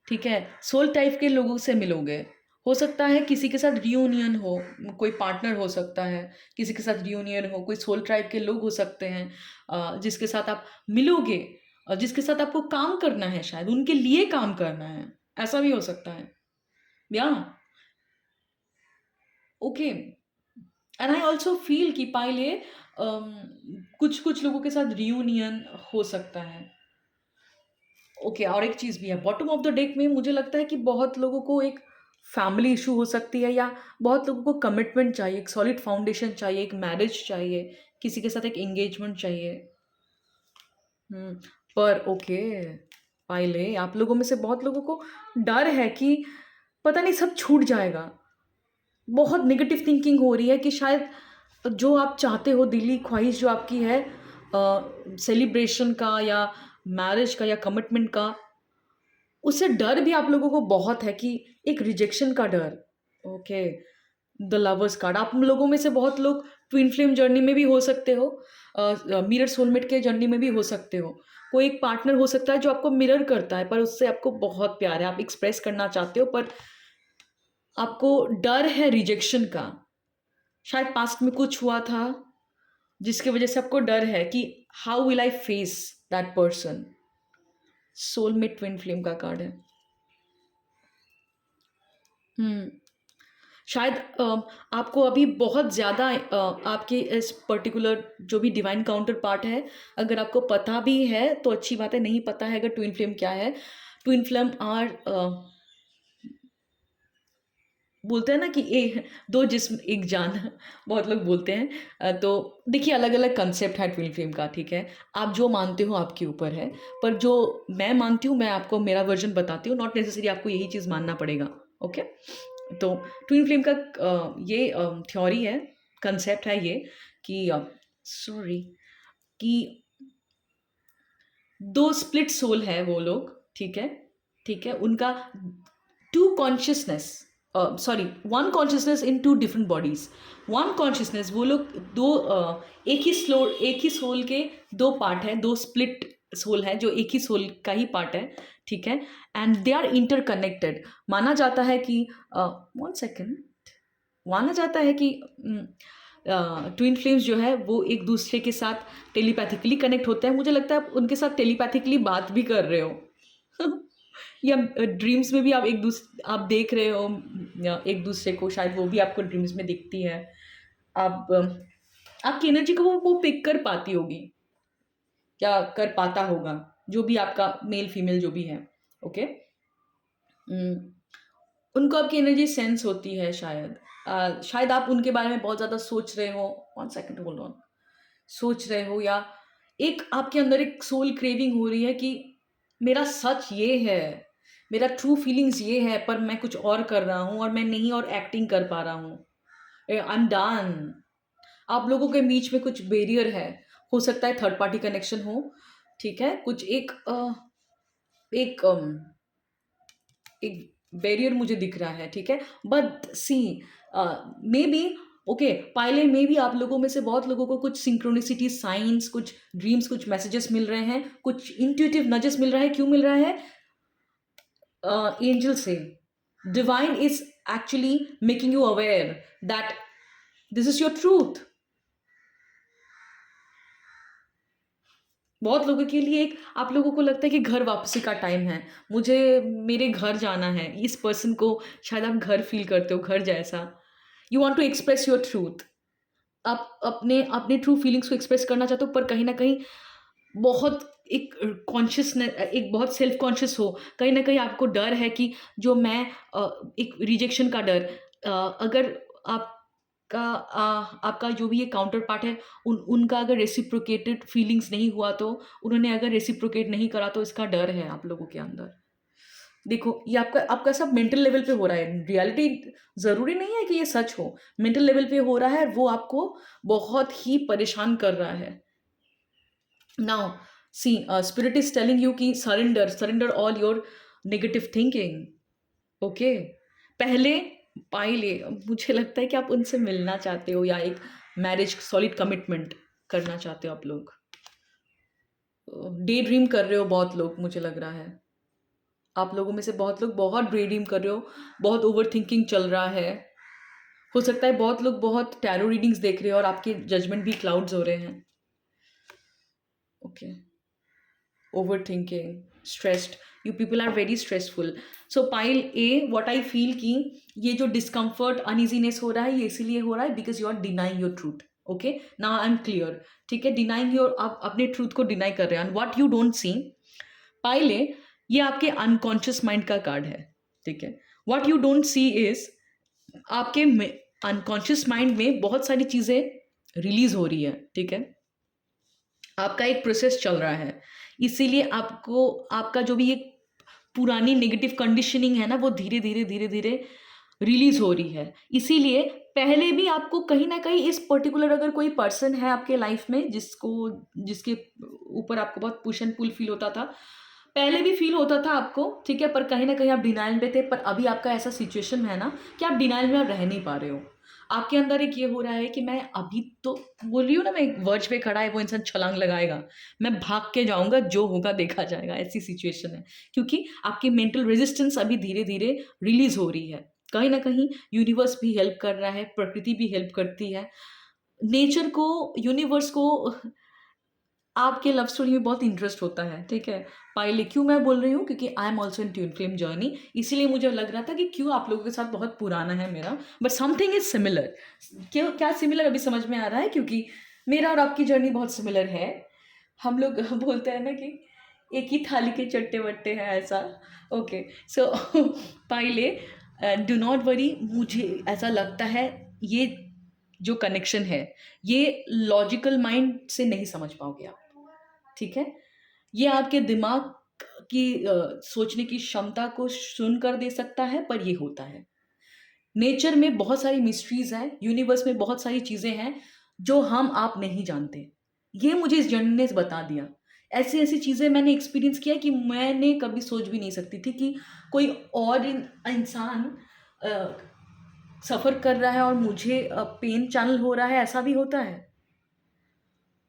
Speaker 1: ठीक है? सोल टाइप के लोगों से मिलोगे। हो सकता है किसी के साथ रियूनियन हो, कोई पार्टनर हो सकता है, किसी के साथ रियूनियन हो, कोई सोल ट्राइब के लोग हो सकते हैं, जिसके साथ आप मिलोगे और जिसके साथ आपको काम करना है, शायद उनके लिए काम करना है। ऐसा भी हो सकता है, या okay. And I also feel कि पाइले कुछ कुछ लोगों के साथ रियूनियन हो सकता है। ओके, और एक चीज़ भी है, बॉटम ऑफ द डेक में मुझे लगता है कि बहुत लोगों को एक फैमिली इशू हो सकती है, या बहुत लोगों को कमिटमेंट चाहिए, एक सॉलिड फाउंडेशन चाहिए, एक मैरिज चाहिए, किसी के साथ एक एंगेजमेंट चाहिए। हम्म। पर ओके पाइले, आप लोगों में से बहुत लोगों को डर है कि पता नहीं सब छूट जाएगा। बहुत नेगेटिव थिंकिंग हो रही है कि शायद जो आप चाहते हो, दिली ख्वाहिश जो आपकी है, सेलिब्रेशन का या मैरिज का या कमिटमेंट का, उससे डर भी आप लोगों को बहुत है कि एक रिजेक्शन का डर। Okay, the lovers card. आप लोगों में से बहुत लोग ट्विन फ्लेम जर्नी में भी हो सकते हो, मिरर सोलमेट के जर्नी में भी हो सकते हो। कोई एक पार्टनर हो सकता है जो आपको मिरर करता है, पर उससे आपको बहुत प्यार है, आप एक्सप्रेस करना चाहते हो, पर आपको डर है रिजेक्शन का। शायद पास्ट में कुछ हुआ था जिसकी वजह से आपको डर है कि how will I face that person. Soulmate twin flame का कार्ड है। हम्म। शायद आपको अभी बहुत ज़्यादा आपके इस पर्टिकुलर जो भी डिवाइन काउंटर पार्ट है, अगर आपको पता भी है तो अच्छी बात है, नहीं पता है अगर ट्विन फ्लेम क्या है। ट्विन फ्लेम आर बोलते हैं ना कि दो जिस्म एक जान बहुत लोग बोलते हैं। तो देखिए अलग अलग कंसेप्ट है ट्विन फ्लेम का, ठीक है। आप जो मानते हो आपके ऊपर है, पर जो मैं मानती हूँ मैं आपको मेरा वर्जन बताती हूँ, नॉट नेसेसरी आपको यही चीज़ मानना पड़ेगा। ओके। तो ट्विन फ्लेम का ये थ्योरी है, कंसेप्ट है ये कि सॉरी कि दो स्प्लिट सोल है वो लोग, ठीक है। ठीक है, उनका two consciousness, sorry one consciousness in two different bodies. One consciousness, वो लोग दो एक ही सोल के दो पार्ट है, दो स्प्लिट सोल है जो एक ही सोल का ही पार्ट है, ठीक है। And they are interconnected. माना जाता है कि वन सेकेंड, माना जाता है कि ट्विन फ्लेम्स जो है वो एक दूसरे के साथ टेलीपैथिकली कनेक्ट होते हैं। मुझे लगता है आप उनके साथ टेलीपैथिकली बात भी कर रहे हो या ड्रीम्स में भी आप आप देख रहे हो या एक दूसरे को, शायद वो भी आपको ड्रीम्स में दिखती है। आप आपकी एनर्जी को वो पिक कर पाती होगी या कर पाता होगा, जो भी आपका मेल फीमेल जो भी है। ओके। उनको आपकी एनर्जी सेंस होती है शायद। शायद आप उनके बारे में बहुत ज़्यादा सोच रहे हो, वन सेकेंड होल्ड ऑन, सोच रहे हो, या एक आपके अंदर एक सोल क्रेविंग हो रही है कि मेरा सच ये है, मेरा ट्रू फीलिंग्स ये है, पर मैं कुछ और कर रहा हूँ और मैं नहीं और एक्टिंग कर पा रहा हूँ, आई एम डन। आप लोगों के बीच में कुछ बैरियर है, हो सकता है थर्ड पार्टी कनेक्शन हो, ठीक है। कुछ एक एक बैरियर मुझे दिख रहा है, ठीक है। But see maybe, okay, पहले में भी आप लोगों में से बहुत लोगों को कुछ सिंक्रोनिसिटी साइंस, कुछ ड्रीम्स, कुछ मैसेजेस मिल रहे हैं, कुछ इंट्यूटिव नजेस मिल रहा है। क्यों मिल रहा है? एंजल से। Divine is actually making you aware that this is your truth. बहुत लोगों के लिए एक, आप लोगों को लगता है कि घर वापसी का टाइम है, मुझे मेरे घर जाना है, इस पर्सन को शायद आप घर फील करते हो, घर जैसा। You want to express your truth. आप अपने अपने ट्रू फीलिंग्स को एक्सप्रेस करना चाहते हो, पर कहीं ना कहीं बहुत एक कॉन्शियसनेस, एक बहुत सेल्फ कॉन्शियस हो, कहीं ना कहीं आपको डर है कि जो मैं एक रिजेक्शन का डर, अगर आपका जो भी ये काउंटर पार्ट है, उनका अगर रेसिप्रोकेटेड फीलिंग्स नहीं हुआ तो, उन्होंने अगर रेसिप्रोकेट नहीं करा तो इसका डर है आप लोगों के अंदर। देखो ये आपका आपका सब मेंटल लेवल पे हो रहा है, रियलिटी ज़रूरी नहीं है कि ये सच हो, मेंटल लेवल पे हो रहा है, वो आपको बहुत ही परेशान कर रहा है। Now see, spirit is telling you कि surrender, surrender all your negative thinking. Okay. पहले पहले मुझे लगता है कि आप उनसे मिलना चाहते हो या एक मैरिज सॉलिड कमिटमेंट करना चाहते हो आप लोग। डे ड्रीम कर रहे हो बहुत लोग, मुझे लग रहा है आप लोगों में से बहुत लोग बहुत डे ड्रीम कर रहे हो, बहुत ओवर थिंकिंग चल रहा है। हो सकता है बहुत लोग बहुत टैरो रीडिंग्स देख रहे हो और आपके जजमेंट भी क्लाउड्स हो रहे हैं। Okay. Overthinking, stressed, you people are very stressful. So pile A, what I feel कि ये जो डिस्कम्फर्ट अनइजीनेस हो रहा है, ये इसीलिए हो रहा है because you are denying your truth. Okay, now I am clear, ठीक है। डिनाइंग योर, आप अपने ट्रूथ को डिनाई कर रहे हैं। What you don't see, pile A, ये आपके अनकॉन्शियस माइंड का कार्ड है, ठीक है। What you don't see is आपके अनकॉन्शियस माइंड में बहुत सारी चीज़ें रिलीज हो रही है, ठीक है। आपका एक प्रोसेस चल रहा है, इसीलिए आपको आपका जो भी एक पुरानी नेगेटिव कंडीशनिंग है ना, वो धीरे धीरे धीरे धीरे रिलीज हो रही है। इसीलिए पहले भी आपको कहीं ना कहीं इस पर्टिकुलर, अगर कोई पर्सन है आपके लाइफ में जिसके ऊपर आपको बहुत पुश एंड पुल फील होता था, पहले भी फील होता था आपको, ठीक है, पर कहीं ना कहीं आप डिनाइल में थे। पर अभी आपका ऐसा सिचुएशन है ना कि आप डिनाइल में आप रह नहीं पा रहे हो। आपके अंदर एक ये हो रहा है कि मैं अभी तो बोल रही हूँ ना, मैं एक वर्ज पे खड़ा है, वो इंसान छलांग लगाएगा, मैं भाग के जाऊंगा, जो होगा देखा जाएगा, ऐसी सिचुएशन है। क्योंकि आपकी मेंटल रेजिस्टेंस अभी धीरे धीरे रिलीज हो रही है। कहीं ना कहीं यूनिवर्स भी हेल्प कर रहा है, प्रकृति भी हेल्प करती है, नेचर को, यूनिवर्स को आपके लव स्टोरी में बहुत इंटरेस्ट होता है, ठीक है। पाइले क्यों मैं बोल रही हूँ, क्योंकि I am also in twin flame journey, इसीलिए मुझे लग रहा था कि क्यों आप लोगों के साथ बहुत पुराना है मेरा, बट समथिंग इज सिमिलर। क्यों, क्या सिमिलर अभी समझ में आ रहा है, क्योंकि मेरा और आपकी जर्नी बहुत सिमिलर है। हम लोग बोलते हैं ना कि एक ही थाली के चट्टे बट्टे हैं, ऐसा। ओके, सो पाइले, डू नॉट वरी, मुझे ऐसा लगता है ये जो कनेक्शन है ये लॉजिकल माइंड से नहीं समझ पाओगे आप, ठीक है? ये आपके दिमाग की सोचने की क्षमता को सुन कर दे सकता है, पर ये होता है। नेचर में बहुत सारी मिस्ट्रीज हैं, यूनिवर्स में बहुत सारी चीज़ें हैं जो हम आप नहीं जानते। ये मुझे इस जर्नी ने बता दिया। ऐसी-ऐसी चीज़ें मैंने एक्सपीरियंस किया कि मैंने कभी सोच भी नहीं सकती थी कि कोई और इंसान अ, सफ़र कर रहा है और मुझे पेन चैनल हो रहा है, ऐसा भी होता है।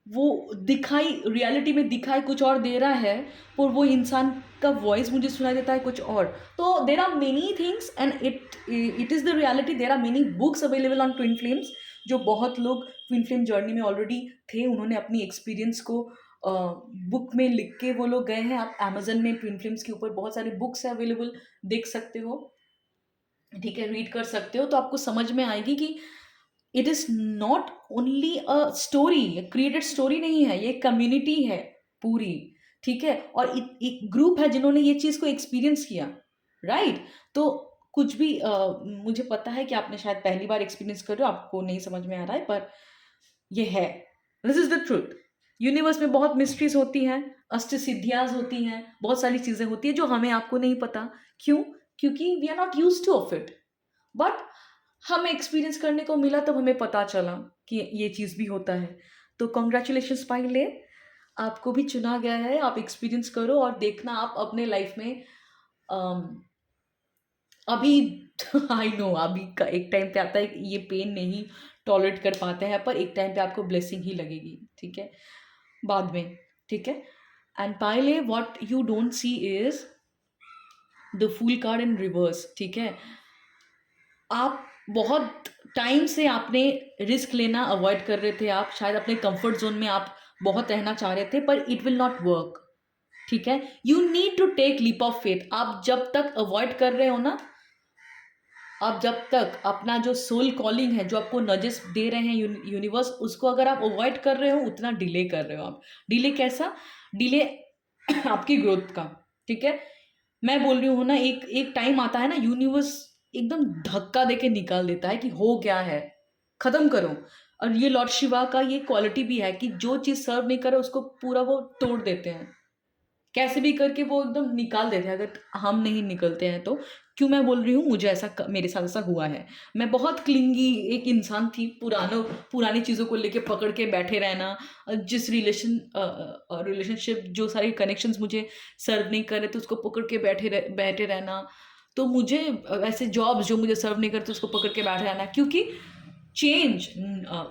Speaker 1: वो दिखाई रियलिटी में दिखाई कुछ और दे रहा है, पर वो इंसान का वॉइस मुझे सुनाई देता है कुछ और। तो there are many things and it is the reality. There are many books available on twin flames, जो बहुत लोग ट्विन फ्लेम जर्नी में ऑलरेडी थे, उन्होंने अपनी एक्सपीरियंस को बुक में लिख के वो लोग गए हैं। आप अमेज़न में ट्विन फ्लेम्स के ऊपर बहुत सारी बुक्स है अवेलेबल, देख सकते हो, ठीक है? रीड कर सकते हो, तो आपको समझ में आएगी कि it is not only a story, created story नहीं है, ये कम्युनिटी है पूरी, ठीक है? और एक ग्रुप है जिन्होंने ये चीज़ को एक्सपीरियंस किया, राइट? तो कुछ भी मुझे पता है कि आपने शायद पहली बार एक्सपीरियंस कर रहे हो, आपको नहीं समझ में आ रहा है, पर ये है। This is the truth. Universe में बहुत मिस्ट्रीज़ होती हैं, अष्टसिद्धियाँ होती हैं, बहुत सारी चीज़ें होती हैं जो हमें आपको नहीं पता। क्यों? क्योंकि we are not used to of it. But हमें एक्सपीरियंस करने को मिला तब हमें पता चला कि ये चीज़ भी होता है। तो कांग्रेचुलेशंस पाइले, आपको भी चुना गया है, आप एक्सपीरियंस करो और देखना आप अपने लाइफ में अम, अभी आई नो अभी का एक टाइम पे आता है कि ये पेन नहीं टॉलरेट कर पाते हैं, पर एक टाइम पे आपको ब्लेसिंग ही लगेगी, ठीक है? बाद में, ठीक है? And pile A what you don't see is the fool card in reverse, ठीक है? आप बहुत टाइम से आपने रिस्क लेना अवॉइड कर रहे थे, आप शायद अपने कंफर्ट ज़ोन में आप बहुत रहना चाह रहे थे, पर इट विल नॉट वर्क, ठीक है? You need to take leap of faith. आप जब तक अवॉइड कर रहे हो ना, आप जब तक अपना जो सोल कॉलिंग है, जो आपको नजेस दे रहे हैं यूनिवर्स, उसको अगर आप अवॉइड कर रहे हो, उतना डिले कर रहे हो आप। डिले कैसा? डिले आपकी ग्रोथ का, ठीक है? मैं बोल रही हूँ ना, एक एक टाइम आता है ना, यूनिवर्स एकदम धक्का देके निकाल देता है कि हो गया है, खत्म करो। और ये लॉर्ड शिवा का ये क्वालिटी भी है कि जो चीज़ सर्व नहीं करे उसको पूरा वो तोड़ देते हैं। कैसे भी करके वो एकदम निकाल देते हैं, अगर हम नहीं निकलते हैं तो। क्यों मैं बोल रही हूँ, मुझे ऐसा मेरे साथ ऐसा हुआ है। मैं बहुत क्लिंगी एक इंसान थी, पुरानी चीज़ों को लेके पकड़ के बैठे रहना। जिस रिलेशनशिप, जो सारे कनेक्शंस मुझे सर्व नहीं कर रहे थे, उसको पकड़ के बैठे रहना। तो मुझे ऐसे जॉब्स जो मुझे सर्व नहीं करते, उसको पकड़ के बैठे रहना, क्योंकि चेंज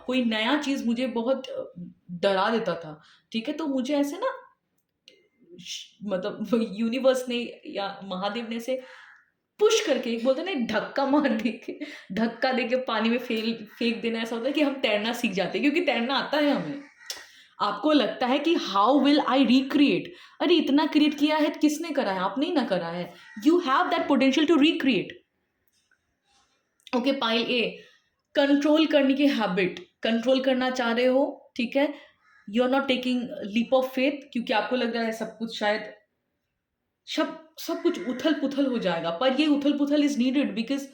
Speaker 1: कोई नया चीज़ मुझे बहुत डरा देता था, ठीक है? तो मुझे ऐसे ना मतलब यूनिवर्स ने या महादेव ने से पुश करके, एक बोलते हैं ना, धक्का दे के पानी में फेंक देना। ऐसा होता है कि हम तैरना सीख जाते हैं, क्योंकि तैरना आता है हमें। आपको लगता है कि हाउ विल आई रिक्रिएट? अरे इतना क्रिएट किया है, किसने करा है? आपने ही ना करा है। You have that potential to recreate. Okay, pile A, control करने की हैबिट, कंट्रोल करना चाह रहे हो, ठीक है? You are not taking leap of faith, क्योंकि आपको लग रहा है सब कुछ शायद सब कुछ उथल-पुथल हो जाएगा, पर ये उथल-पुथल इज़ नीडेड, बिकॉज़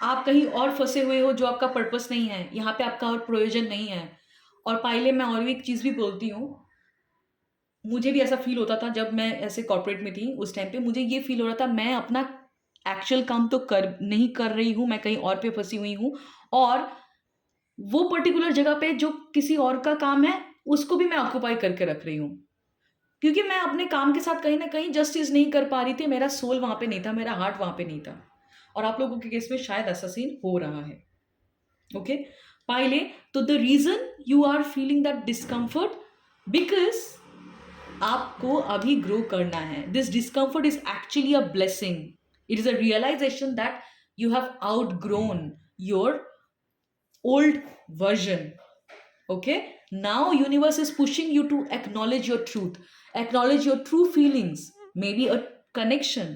Speaker 1: आप कहीं और फँसे हुए हो जो आपका पर्पस नहीं है, यहाँ पे आपका और प्रयोजन नहीं है। और पाइले, मैं और भी एक चीज़ भी बोलती हूँ, मुझे भी ऐसा फ़ील होता था जब मैं ऐसे कॉर्पोरेट में थी, उस टाइम पे मुझे ये फ़ील हो रहा था मैं अपना एक्चुअल काम तो कर नहीं कर रही हूँ, मैं कहीं और पे फँसी हुई हूँ, और वो पर्टिकुलर जगह पे जो किसी और का काम है, उसको भी मैं ऑक्यूपाई करके रख रही हूँ। क्योंकि मैं अपने काम के साथ कहीं न कहीं जस्टिस नहीं कर पा रही थी, मेरा सोल वहाँ पे नहीं था, मेरा हार्ट वहाँ पे नहीं था। और आप लोगों के केस में शायद ऐसा सीन हो रहा है, ओके? पाइले, तो the reason you are feeling that discomfort, because आपको अभी ग्रो करना है। This discomfort is actually a blessing. It is a realization that you have outgrown your old version. Okay, now universe is pushing you to acknowledge your truth, acknowledge your true feelings, maybe a connection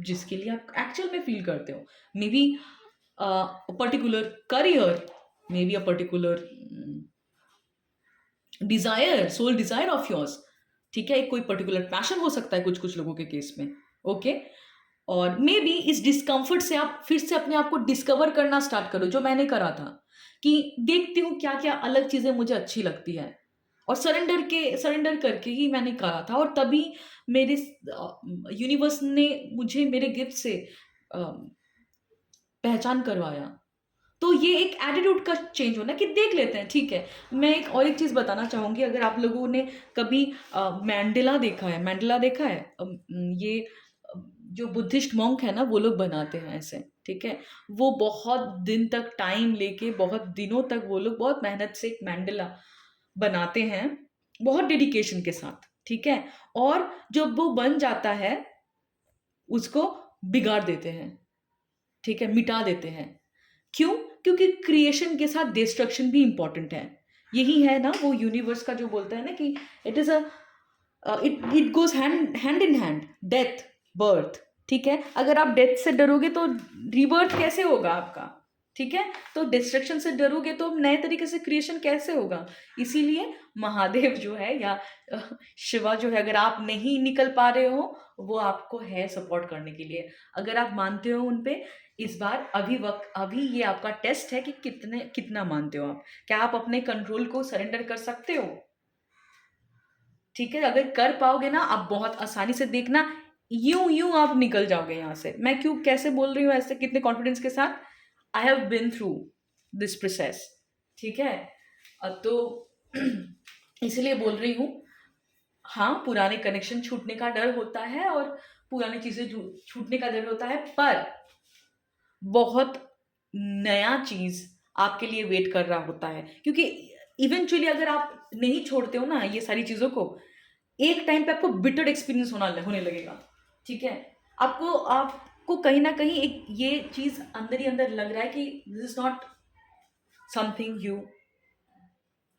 Speaker 1: जिसके लिए आप actual में feel करते हो, maybe particular career, maybe a particular desire, soul desire of yours, ठीक है? एक कोई पर्टिकुलर पैशन हो सकता है कुछ कुछ लोगों के केस में, ओके? और मे बी इस डिस्कम्फर्ट से आप फिर से अपने आप को डिस्कवर करना स्टार्ट करो, जो मैंने करा था, कि देखती हूँ क्या क्या अलग चीज़ें मुझे अच्छी लगती है, और सरेंडर करके ही मैंने करा था, और तभी मेरे यूनिवर्स ने मुझे मेरे गिफ्ट से अ, पहचान करवाया। तो ये एक एटीट्यूड का चेंज होना कि देख लेते हैं, ठीक है। मैं एक और एक चीज़ बताना चाहूँगी, अगर आप लोगों ने कभी मैंडेला देखा है, मैंडेला देखा है, ये जो बुद्धिस्ट मॉन्क है ना, वो लोग बनाते हैं ऐसे, ठीक है। वो बहुत दिन तक टाइम लेके, बहुत दिनों तक वो लोग बहुत मेहनत से एक मैंडेला बनाते हैं, बहुत डेडिकेशन के साथ, ठीक है। और जब वो बन जाता है, उसको बिगाड़ देते हैं, ठीक है, मिटा देते हैं। क्यों? क्योंकि क्रिएशन के साथ डिस्ट्रक्शन भी इंपॉर्टेंट है। यही है ना वो यूनिवर्स का जो बोलता है ना कि it is a it goes hand hand in hand, death, birth, ठीक है। अगर आप डेथ से डरोगे तो रीबर्थ कैसे होगा आपका, ठीक है। तो डिस्ट्रक्शन से डरोगे तो नए तरीके से क्रिएशन कैसे होगा। इसीलिए महादेव जो है, या अ, शिवा जो है, अगर आप नहीं निकल पा रहे हो, वो आपको है सपोर्ट करने के लिए। अगर आप मानते हो उन पे, इस बार अभी ये आपका टेस्ट है कि कितना मानते हो आप। क्या आप अपने कंट्रोल को सरेंडर कर सकते हो, ठीक है। अगर कर पाओगे ना, आप बहुत आसानी से देखना, यूं यूं आप निकल जाओगे यहाँ से। मैं क्यों कैसे बोल रही हूँ ऐसे कितने कॉन्फिडेंस के साथ, I have been through this process, ठीक है। तो इसलिए बोल रही हूँ। हाँ, पुराने कनेक्शन छूटने का डर होता है, और पुरानी चीजें छूटने का डर होता है, पर बहुत नया चीज आपके लिए वेट कर रहा होता है। क्योंकि इवेंचुअली अगर आप नहीं छोड़ते हो ना ये सारी चीजों को, एक टाइम पे आपको बिटर एक्सपीरियंस होने लगेगा, ठीक है। आपको कहीं ना कहीं एक ये चीज अंदर ही अंदर लग रहा है कि this is not something you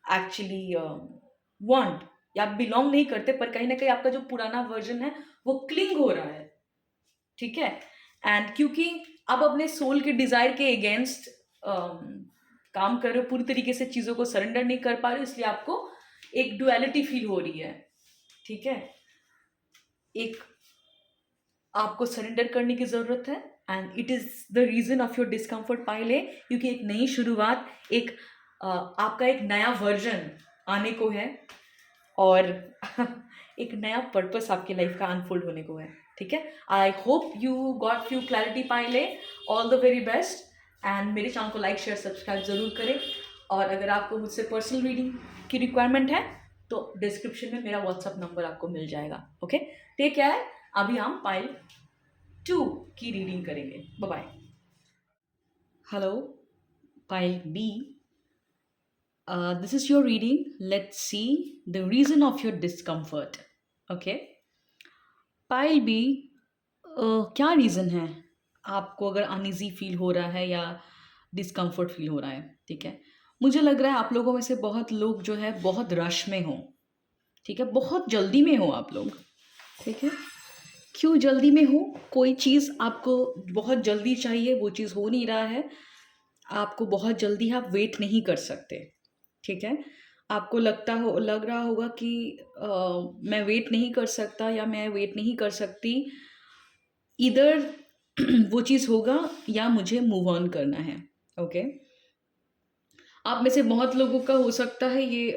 Speaker 1: actually want, या आप बिलोंग नहीं करते, पर कहीं ना कहीं आपका जो पुराना वर्जन है वो क्लिंग हो रहा है, ठीक है। एंड क्योंकि आप अपने सोल के डिजायर के अगेंस्ट काम कर रहे हो, पूरी तरीके से चीजों को सरेंडर नहीं कर पा रहे हो, इसलिए आपको एक डुअलिटी फील हो रही है, ठीक है। एक आपको सरेंडर करने की जरूरत है, and it is the reason of your discomfort pile A, क्योंकि एक नई शुरुआत, एक आपका एक नया वर्जन आने को है, और एक नया पर्पस आपकी लाइफ का अनफोल्ड होने को है, ठीक है। I hope you got few clarity pile A. All the very best, and मेरे चैनल को लाइक शेयर सब्सक्राइब जरूर करें। और अगर आपको मुझसे पर्सनल रीडिंग की रिक्वायरमेंट है तो डिस्क्रिप्शन में मेरा व्हाट्सअप नंबर आपको मिल जाएगा, ओके। Take care. अभी हम पाइल 2 की रीडिंग करेंगे। Bye bye. Hello, pile B, this is your reading. Let's see the reason of your discomfort. Okay. Pile B, क्या रीज़न है आपको अगर अनईजी फील हो रहा है या डिस्कम्फर्ट फील हो रहा है, ठीक है। मुझे लग रहा है आप लोगों में से बहुत लोग जो है बहुत रश में हो, ठीक है, बहुत जल्दी में हो आप लोग, ठीक है। क्यों जल्दी में हो? कोई चीज़ आपको बहुत जल्दी चाहिए, वो चीज़ हो नहीं रहा है, आपको बहुत जल्दी है, आप वेट नहीं कर सकते, ठीक है। आपको लग रहा होगा कि मैं वेट नहीं कर सकता या मैं वेट नहीं कर सकती, इधर वो चीज़ होगा या मुझे मूव ऑन करना है, ओके। आप में से बहुत लोगों का हो सकता है ये,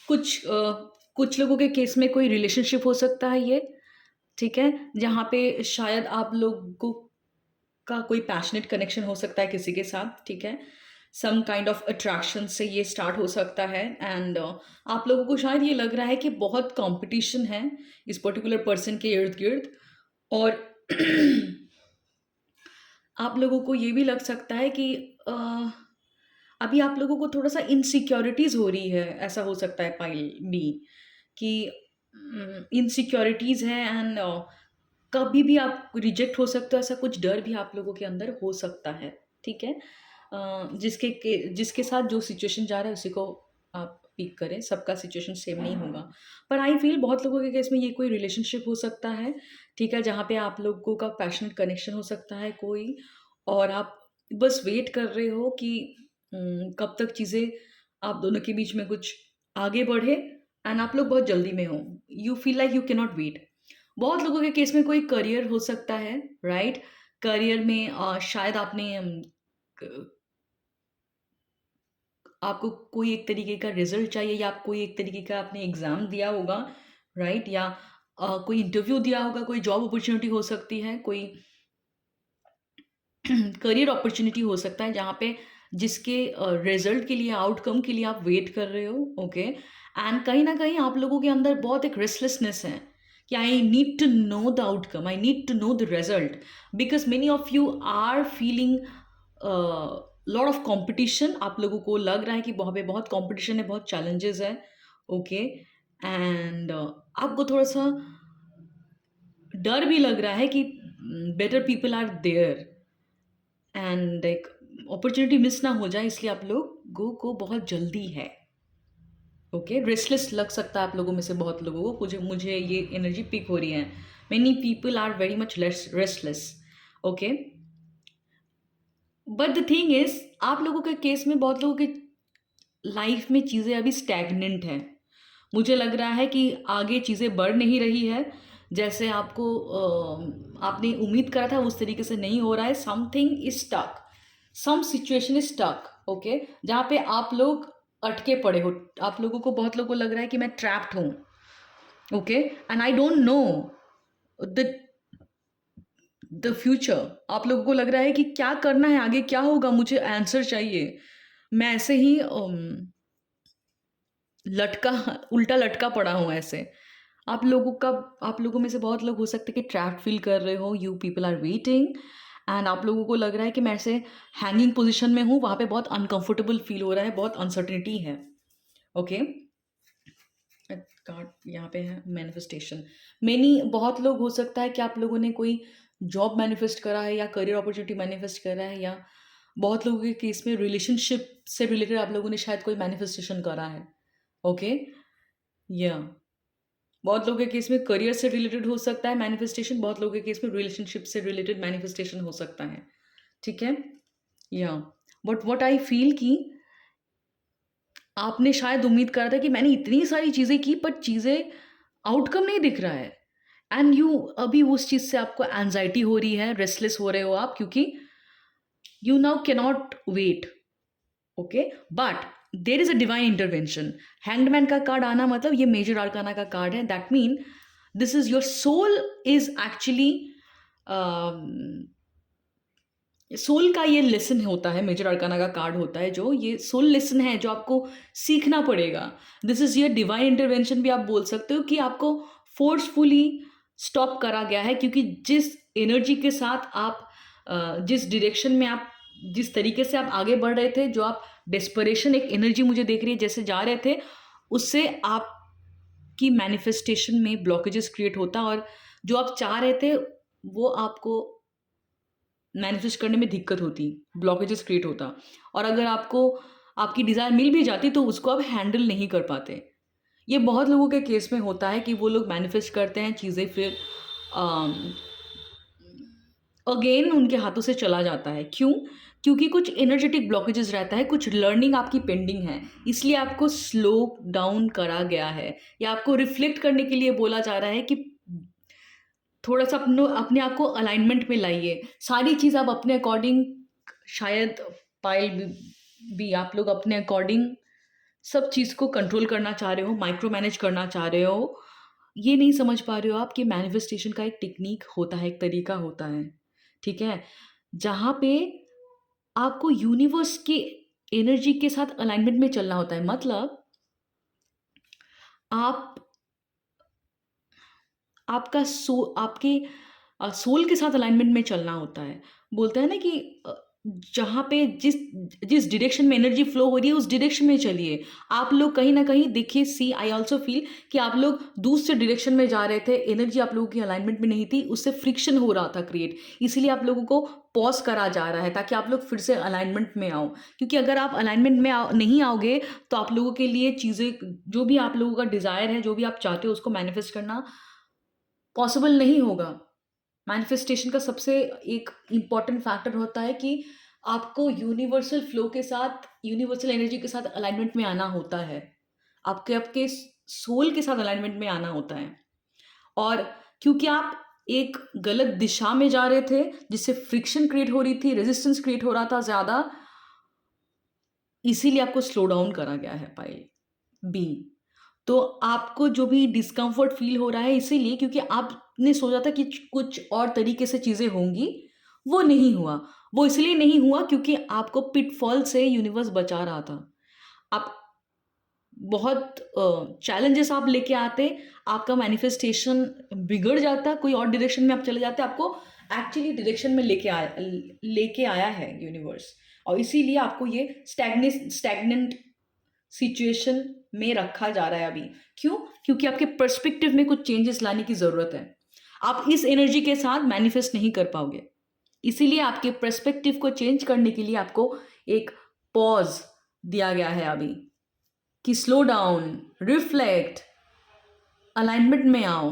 Speaker 1: कुछ लोगों के केस में कोई रिलेशनशिप हो सकता है ये, ठीक है, जहाँ पे शायद आप लोगों का कोई पैशनेट कनेक्शन हो सकता है किसी के साथ, ठीक है। सम काइंड ऑफ अट्रैक्शन से ये स्टार्ट हो सकता है, एंड आप लोगों को शायद ये लग रहा है कि बहुत कंपटीशन है इस पर्टिकुलर पर्सन के इर्द गिर्द, और आप लोगों को ये भी लग सकता है कि अभी आप लोगों को थोड़ा सा इनसिक्योरिटीज़ हो रही है, ऐसा हो सकता है पाइल बी, कि इनसिक्योरिटीज़ हैं, एंड कभी भी आप रिजेक्ट हो सकते हो, ऐसा कुछ डर भी आप लोगों के अंदर हो सकता है, ठीक है। जिसके साथ जो सिचुएशन जा रहा है उसी को आप पिक करें, सबका सिचुएशन सेम नहीं होगा, पर आई फील बहुत लोगों के केस में ये कोई रिलेशनशिप हो सकता है, ठीक है, जहाँ पे आप लोगों का पैशनेट कनेक्शन हो सकता है कोई, और आप बस वेट कर रहे हो कि कब तक चीज़ें आप दोनों के बीच में कुछ आगे बढ़े, एंड आप लोग बहुत जल्दी में हो, you feel like you can not wait. बहुत लोगों के केस में कोई करियर हो सकता है, राइट? करियर में शायद आपको कोई एक तरीके का रिज़ल्ट चाहिए या आप कोई एक तरीके का आपने एग्ज़ाम दिया होगा, राइट? या कोई इंटरव्यू दिया होगा, कोई जॉब अपॉर्च्युनिटी हो सकती है, कोई करियर अपॉर्च्युनिटी हो सकता है जहाँ पे जिसके रिज़ल्ट के लिए, आउटकम के लिए आप वेट कर रहे हो, ओके? एंड कहीं न कहीं आप लोगों के अंदर बहुत एक रेस्टलेसनेस है कि I need to know the outcome, I need to know the result because many of you are feeling lot of competition. आप लोगों को लग रहा है कि वहाँ पे बहुत कॉम्पिटिशन है, बहुत चैलेंजेस है, ओके? एंड आपको थोड़ा-सा डर भी लग रहा है कि better people are there and एक अपॉर्चुनिटी मिस ना हो जाए, इसलिए आप लोगों को बहुत जल्दी है, ओके? रेस्टलेस लग सकता है आप लोगों में से बहुत लोगों को। मुझे मुझे ये एनर्जी पिक हो रही है। Many people are very much less restless, okay? But the thing is आप लोगों के केस में बहुत लोगों की लाइफ में चीज़ें अभी स्टैग्नेंट हैं। मुझे लग रहा है कि आगे चीज़ें बढ़ नहीं रही है, जैसे आपने उम्मीद करा था उस तरीके से नहीं हो रहा है। Something is stuck, some situation is stuck, okay? जहाँ पे आप लोग अटके पड़े हो। आप लोगों को बहुत लोगों को लग रहा है कि मैं ट्रैप्ड हूँ, okay? And I don't know the future. आप लोगों को लग रहा है कि क्या करना है, आगे क्या होगा, मुझे आंसर चाहिए। मैं ऐसे ही लटका उल्टा लटका पड़ा हूँ ऐसे। आप लोगों में से बहुत लोग हो सकते हैं कि ट्रैप्ड फील कर रहे हो, you people are waiting and आप लोगों को लग रहा है कि मैं ऐसे हैंगिंग पोज़ीशन में हूँ, वहाँ पे बहुत अनकंफर्टेबल फील हो रहा है, बहुत अनसर्टेनिटी है, ओके? कार्ड यहाँ पे है मैनिफेस्टेशन। बहुत लोग हो सकता है कि आप लोगों ने कोई जॉब मैनिफेस्ट करा है या करियर अपॉर्चुनिटी मैनिफेस्ट करा है, या बहुत लोगों के केस में रिलेशनशिप से रिलेटेड आप लोगों ने शायद कोई मैनिफेस्टेशन करा है, ओके? या बहुत लोगों के केस में करियर से रिलेटेड हो सकता है मैनिफेस्टेशन, बहुत लोगों के केस में रिलेशनशिप से रिलेटेड मैनिफेस्टेशन हो सकता है, ठीक है? या बट व्हाट आई फील कि आपने शायद उम्मीद करा था कि मैंने इतनी सारी चीज़ें की पर चीज़ें आउटकम नहीं दिख रहा है एंड यू अभी उस चीज़ से आपको एंजाइटी हो रही है, रेस्टलेस हो रहे हो आप क्योंकि you now cannot wait, okay? But there is a divine intervention. Hangman का कार्ड आना मतलब ये मेजर आर्काना का कार्ड है। That mean this is your soul is actually soul का ये लेसन होता है, मेजर अरकाना का कार्ड होता है जो ये सोल लेसन है जो आपको सीखना पड़ेगा। दिस इज ये डिवाइन इंटरवेंशन भी आप बोल सकते हो कि आपको फोर्सफुली स्टॉप करा गया है क्योंकि जिस एनर्जी के साथ आप जिस डायरेक्शन में आप जिस तरीके से आप आगे बढ़ रहे थे, जो आप डेस्परेशन एक एनर्जी मुझे देख रही है जैसे जा रहे थे, उससे आपकी मैनिफेस्टेशन में ब्लॉकेजेस क्रिएट होता और जो आप चाह रहे थे वो आपको मैनिफेस्ट करने में दिक्कत होती, ब्लॉकेजेस क्रिएट होता और अगर आपको आपकी डिज़ायर मिल भी जाती तो उसको आप हैंडल नहीं कर पाते। ये बहुत लोगों के केस में होता है कि वो लोग मैनिफेस्ट करते हैं चीज़ें फिर अगेन उनके हाथों से चला जाता है। क्यों? क्योंकि कुछ एनर्जेटिक ब्लॉकेजेस रहता है, कुछ लर्निंग आपकी पेंडिंग है, इसलिए आपको स्लो डाउन करा गया है या आपको रिफ्लेक्ट करने के लिए बोला जा रहा है कि थोड़ा-सा अपने आप को अलाइनमेंट में लाइए। सारी चीज़ आप अपने अकॉर्डिंग शायद पाएँ भी आप लोग अपने अकॉर्डिंग सब चीज़ को कंट्रोल करना चाह रहे हो, माइक्रो मैनेज करना चाह रहे हो। ये नहीं समझ पा रहे हो आप कि मैनिफेस्टेशन का एक टेक्नीक होता है, एक तरीका होता है, ठीक है? जहाँ पे आपको यूनिवर्स की एनर्जी के साथ अलाइनमेंट में चलना होता है। मतलब आप आपका आपके सोल के साथ अलाइनमेंट में चलना होता है। बोलते हैं ना कि जहाँ पे जिस जिस डायरेक्शन में एनर्जी फ्लो हो रही है उस डायरेक्शन में चलिए। आप लोग कहीं न कहीं देखिए आई आल्सो फील कि आप लोग दूसरे डायरेक्शन में जा रहे थे, एनर्जी आप लोगों की अलाइनमेंट में नहीं थी, उससे फ्रिक्शन हो रहा था क्रिएट। इसीलिए आप लोगों को पॉज़ करा जा रहा है ताकि आप लोग फिर से अलाइनमेंट में आओ। क्योंकि अगर आप अलाइनमेंट में नहीं आओगे तो आप लोगों के लिए चीज़ें जो भी आप लोगों का डिज़ायर है, जो भी आप चाहते हो उसको मैनिफेस्ट करना पॉसिबल नहीं होगा। मैनिफेस्टेशन का सबसे एक इम्पॉर्टेंट फैक्टर होता है कि आपको यूनिवर्सल फ्लो के साथ, यूनिवर्सल एनर्जी के साथ अलाइनमेंट में आना होता है। आपके आपके सोल के साथ अलाइनमेंट में आना होता है। और क्योंकि आप एक गलत दिशा में जा रहे थे, जिससे फ्रिक्शन क्रिएट हो रही थी, रेजिस्टेंस क्रिएट हो रहा था ज़्यादा, इसीलिए आपको स्लो डाउन करा गया है पाइल बी। तो आपको जो भी डिस्कम्फर्ट फील हो रहा है इसीलिए क्योंकि आपने सोचा था कि कुछ और तरीके से चीज़ें होंगी, वो नहीं हुआ। वो इसलिए नहीं हुआ क्योंकि आपको पिटफॉल से यूनिवर्स बचा रहा था। आप बहुत चैलेंजेस आप लेके आते, आपका मैनिफेस्टेशन बिगड़ जाता, कोई और डायरेक्शन में आप चले जाते, आपको एक्चुअली डायरेक्शन में लेके आया है यूनिवर्स, और इसीलिए आपको ये स्टैग्नेंट सिचुएशन में रखा जा रहा है अभी। क्यों? क्योंकि आपके पर्सपेक्टिव में कुछ चेंजेस लाने की ज़रूरत है। आप इस एनर्जी के साथ मैनिफेस्ट नहीं कर पाओगे, इसीलिए आपके पर्सपेक्टिव को चेंज करने के लिए आपको एक पॉज दिया गया है अभी, कि स्लो डाउन, रिफ्लेक्ट, अलाइनमेंट में आओ।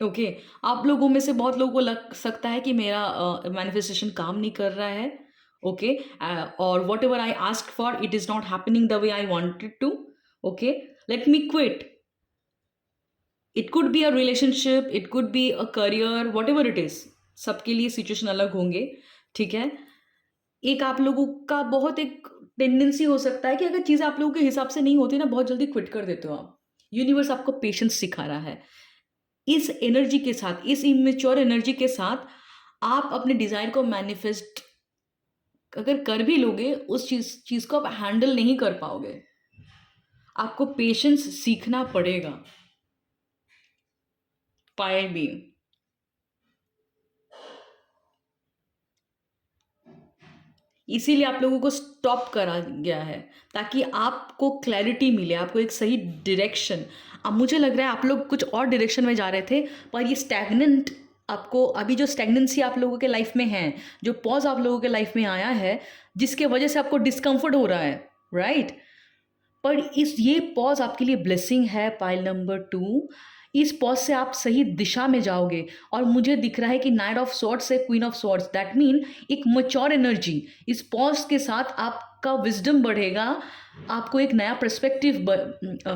Speaker 1: ओके आप लोगों में से बहुत लोगों को लग सकता है कि मेरा मैनिफेस्टेशन काम नहीं कर रहा है, ओके, और whatever I ask for it is not happening the way I wanted to, okay, let me quit. It could be a relationship, it could be a career, whatever it is, सबके लिए situation अलग होंगे, ठीक है। एक आप लोगों का बहुत एक टेंडेंसी हो सकता है कि अगर चीज़ें आप लोगों के हिसाब से नहीं होती ना, बहुत जल्दी क्विट कर देते हो आप। यूनिवर्स आपको पेशेंस सिखा रहा है। इस एनर्जी के साथ, इस इमेच्योर एनर्जी के साथ आप अपने डिजायर को मैनिफेस्ट अगर कर भी लोगे, उस चीज को आप हैंडल नहीं कर पाओगे। आपको पेशेंस सीखना पड़ेगा। पायल बी, इसीलिए आप लोगों को स्टॉप करा गया है ताकि आपको क्लैरिटी मिले, आपको एक सही डायरेक्शन। अब मुझे लग रहा है आप लोग कुछ और डायरेक्शन में जा रहे थे, पर ये स्टैग्नेंट, आपको अभी जो स्टैग्नेंसी आप लोगों के लाइफ में है, जो पॉज आप लोगों के लाइफ में आया है, जिसके वजह से आपको डिस्कम्फर्ट हो रहा है, राइट, पर इस ये पॉज आपके लिए ब्लेसिंग है। पाइल नंबर 2, इस पॉज से आप सही दिशा में जाओगे। और मुझे दिख रहा है कि नाइट ऑफ स्वॉर्ड्स से queen of swords, that mean एक मच्योर एनर्जी। इस पॉज के साथ आपका विजडम बढ़ेगा, आपको एक नया पर्सपेक्टिव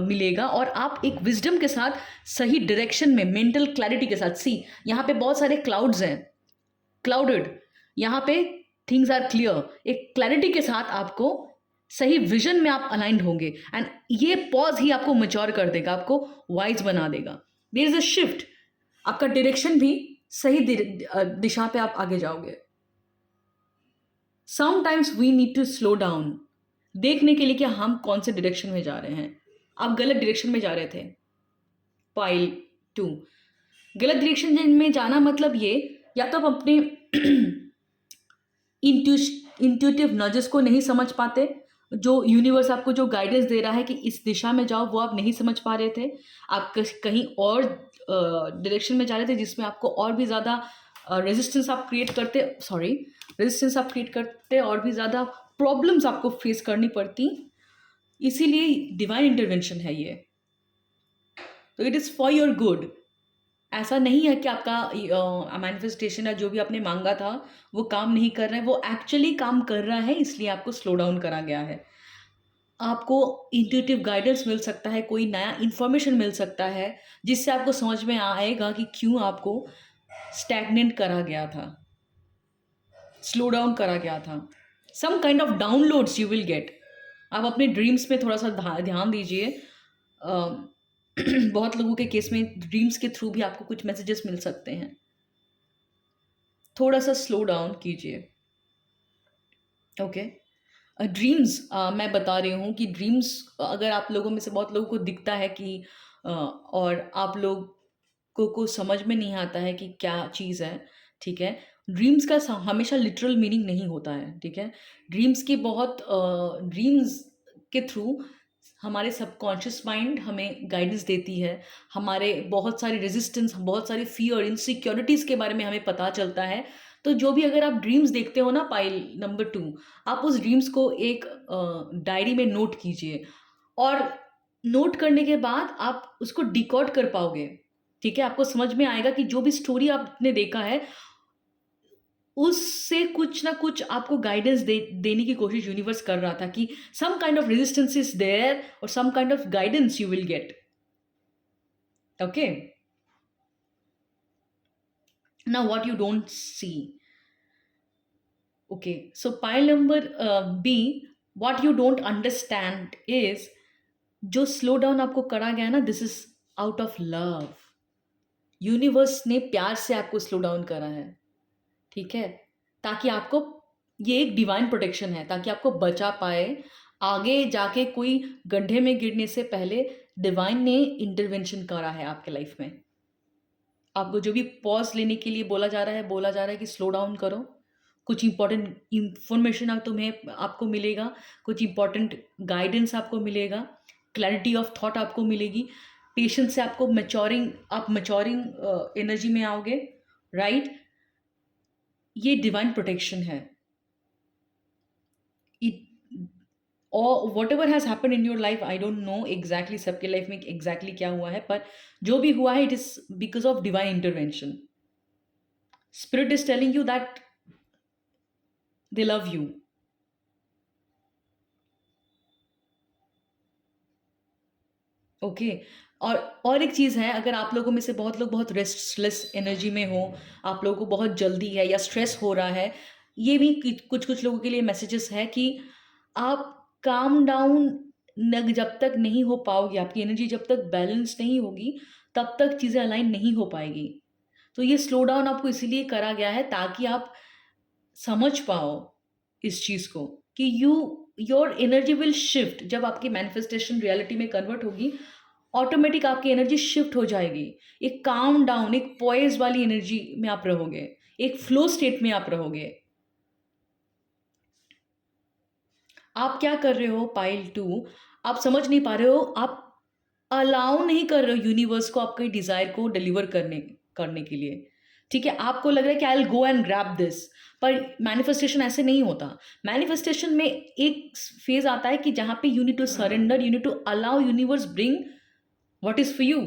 Speaker 1: मिलेगा, और आप एक विजडम के साथ सही डायरेक्शन में, मेंटल क्लैरिटी के साथ, सी यहाँ पे बहुत सारे क्लाउड्स हैं, क्लाउडेड, यहाँ पे थिंग्स आर क्लियर, एक क्लैरिटी के साथ आपको सही विजन में आप अलाइंड होंगे, एंड ये पॉज ही आपको मैच्योर कर देगा, आपको वाइज बना देगा। देयर इज अ शिफ्ट, आपका डायरेक्शन भी सही दिशा पे आप आगे जाओगे। Sometimes we need to slow down, देखने के लिए कि हम कौन से डायरेक्शन में जा रहे हैं। आप गलत डायरेक्शन में जा रहे थे। पाइल 2, गलत डायरेक्शन में जाना मतलब ये, या तो आप अपने इंट्यूटिव नॉलेज को नहीं समझ पाते, जो यूनिवर्स आपको जो गाइडेंस दे रहा है कि इस दिशा में जाओ, वो आप नहीं समझ पा रहे थे। आप कहीं और डायरेक्शन में जा रहे थे, जिसमें आपको और भी ज़्यादा रेजिस्टेंस आप क्रिएट करते, सॉरी, रेजिस्टेंस आप क्रिएट करते, और भी ज़्यादा प्रॉब्लम्स आपको फेस करनी पड़ती। इसीलिए डिवाइन इंटरवेंशन है ये, तो it is for your good. ऐसा नहीं है कि आपका मैनिफेस्टेशन है, जो भी आपने मांगा था वो काम नहीं कर रहा है, वो एक्चुअली काम कर रहा है, इसलिए आपको स्लो डाउन करा गया है। आपको इंट्यूटिव गाइडेंस मिल सकता है, कोई नया इन्फॉर्मेशन मिल सकता है, जिससे आपको समझ में आएगा कि क्यों आपको स्टैग्नेंट करा गया था, स्लो डाउन करा गया था। Some kind of downloads you will get. आप अपने ड्रीम्स में थोड़ा सा ध्यान दीजिए। बहुत लोगों के केस में ड्रीम्स के थ्रू भी आपको कुछ मैसेजेस मिल सकते हैं। थोड़ा सा स्लो डाउन कीजिए, ओके। ड्रीम्स, मैं बता रही हूँ कि ड्रीम्स, अगर आप लोगों में से बहुत लोगों को दिखता है कि और आप लोग को समझ में नहीं आता है कि क्या चीज़ है, ठीक है। ड्रीम्स का हमेशा लिटरल मीनिंग नहीं होता है, ठीक है। ड्रीम्स की बहुत ड्रीम्स के थ्रू हमारे सबकॉन्शियस माइंड हमें गाइडेंस देती है, हमारे बहुत सारी रेजिस्टेंस, बहुत सारी फियर, इनसिक्योरिटीज़ के बारे में हमें पता चलता है। तो जो भी अगर आप ड्रीम्स देखते हो ना, पाइल नंबर 2, आप उस ड्रीम्स को एक डायरी में नोट कीजिए, और नोट करने के बाद आप उसको डिकोड कर पाओगे, ठीक है। आपको समझ में आएगा कि जो भी स्टोरी आपने देखा है, उससे कुछ ना कुछ आपको गाइडेंस देने की कोशिश यूनिवर्स कर रहा था, कि some kind of resistance is there और some kind of guidance you will get. Okay. Now, what you don't see. Okay. So, pile number B, what you don't understand is जो slow down आपको करा गया ना, this is out of love. Universe ने प्यार से आपको slow down करा है. ठीक है, ताकि आपको, ये एक डिवाइन प्रोटेक्शन है, ताकि आपको बचा पाए आगे जाके कोई गड्ढे में गिरने से पहले. डिवाइन ने इंटरवेंशन करा है आपके लाइफ में. आपको जो भी पॉज लेने के लिए बोला जा रहा है कि स्लो डाउन करो. कुछ इंपॉर्टेंट इंफॉर्मेशन आपको मिलेगा. कुछ इंपॉर्टेंट गाइडेंस आपको मिलेगा. क्लैरिटी ऑफ थॉट आपको मिलेगी. पेशेंस से आपको मैच्योरिंग एनर्जी में आओगे. राइट. ये डिवाइन प्रोटेक्शन है. और what ever has happen in your life, I don't know exactly सबके लाइफ में एग्जैक्टली क्या हुआ है, पर जो भी हुआ है it is because of divine intervention. Spirit is telling you that they love you. Okay. और एक चीज़ है, अगर आप लोगों में से बहुत लोग बहुत रेस्टलेस एनर्जी में हो, आप लोगों को बहुत जल्दी है या स्ट्रेस हो रहा है, ये भी कुछ कुछ लोगों के लिए मैसेजेस है कि आप काम डाउन जब तक नहीं हो पाओगे, आपकी एनर्जी जब तक बैलेंस नहीं होगी, तब तक चीज़ें अलाइन नहीं हो पाएगी. तो ये स्लो डाउन आपको इसीलिए करा गया है ताकि आप समझ पाओ इस चीज़ को कि योर एनर्जी विल शिफ्ट. जब आपकी मैनिफेस्टेशन रियलिटी में कन्वर्ट होगी, ऑटोमेटिक आपकी एनर्जी शिफ्ट हो जाएगी. एक काम डाउन, एक पॉइज वाली एनर्जी में आप रहोगे, एक फ्लो स्टेट में आप रहोगे. आप क्या कर रहे हो पाइल 2, आप समझ नहीं पा रहे हो. आप अलाउ नहीं कर रहे हो यूनिवर्स को आपके डिजायर को डिलीवर करने करने के लिए. ठीक है, आपको लग रहा है कि I will go and grab this, पर मैनिफेस्टेशन ऐसे नहीं होता. मैनिफेस्टेशन में एक फेज आता है कि जहां पे you need to surrender, you need to allow universe bring what is for you.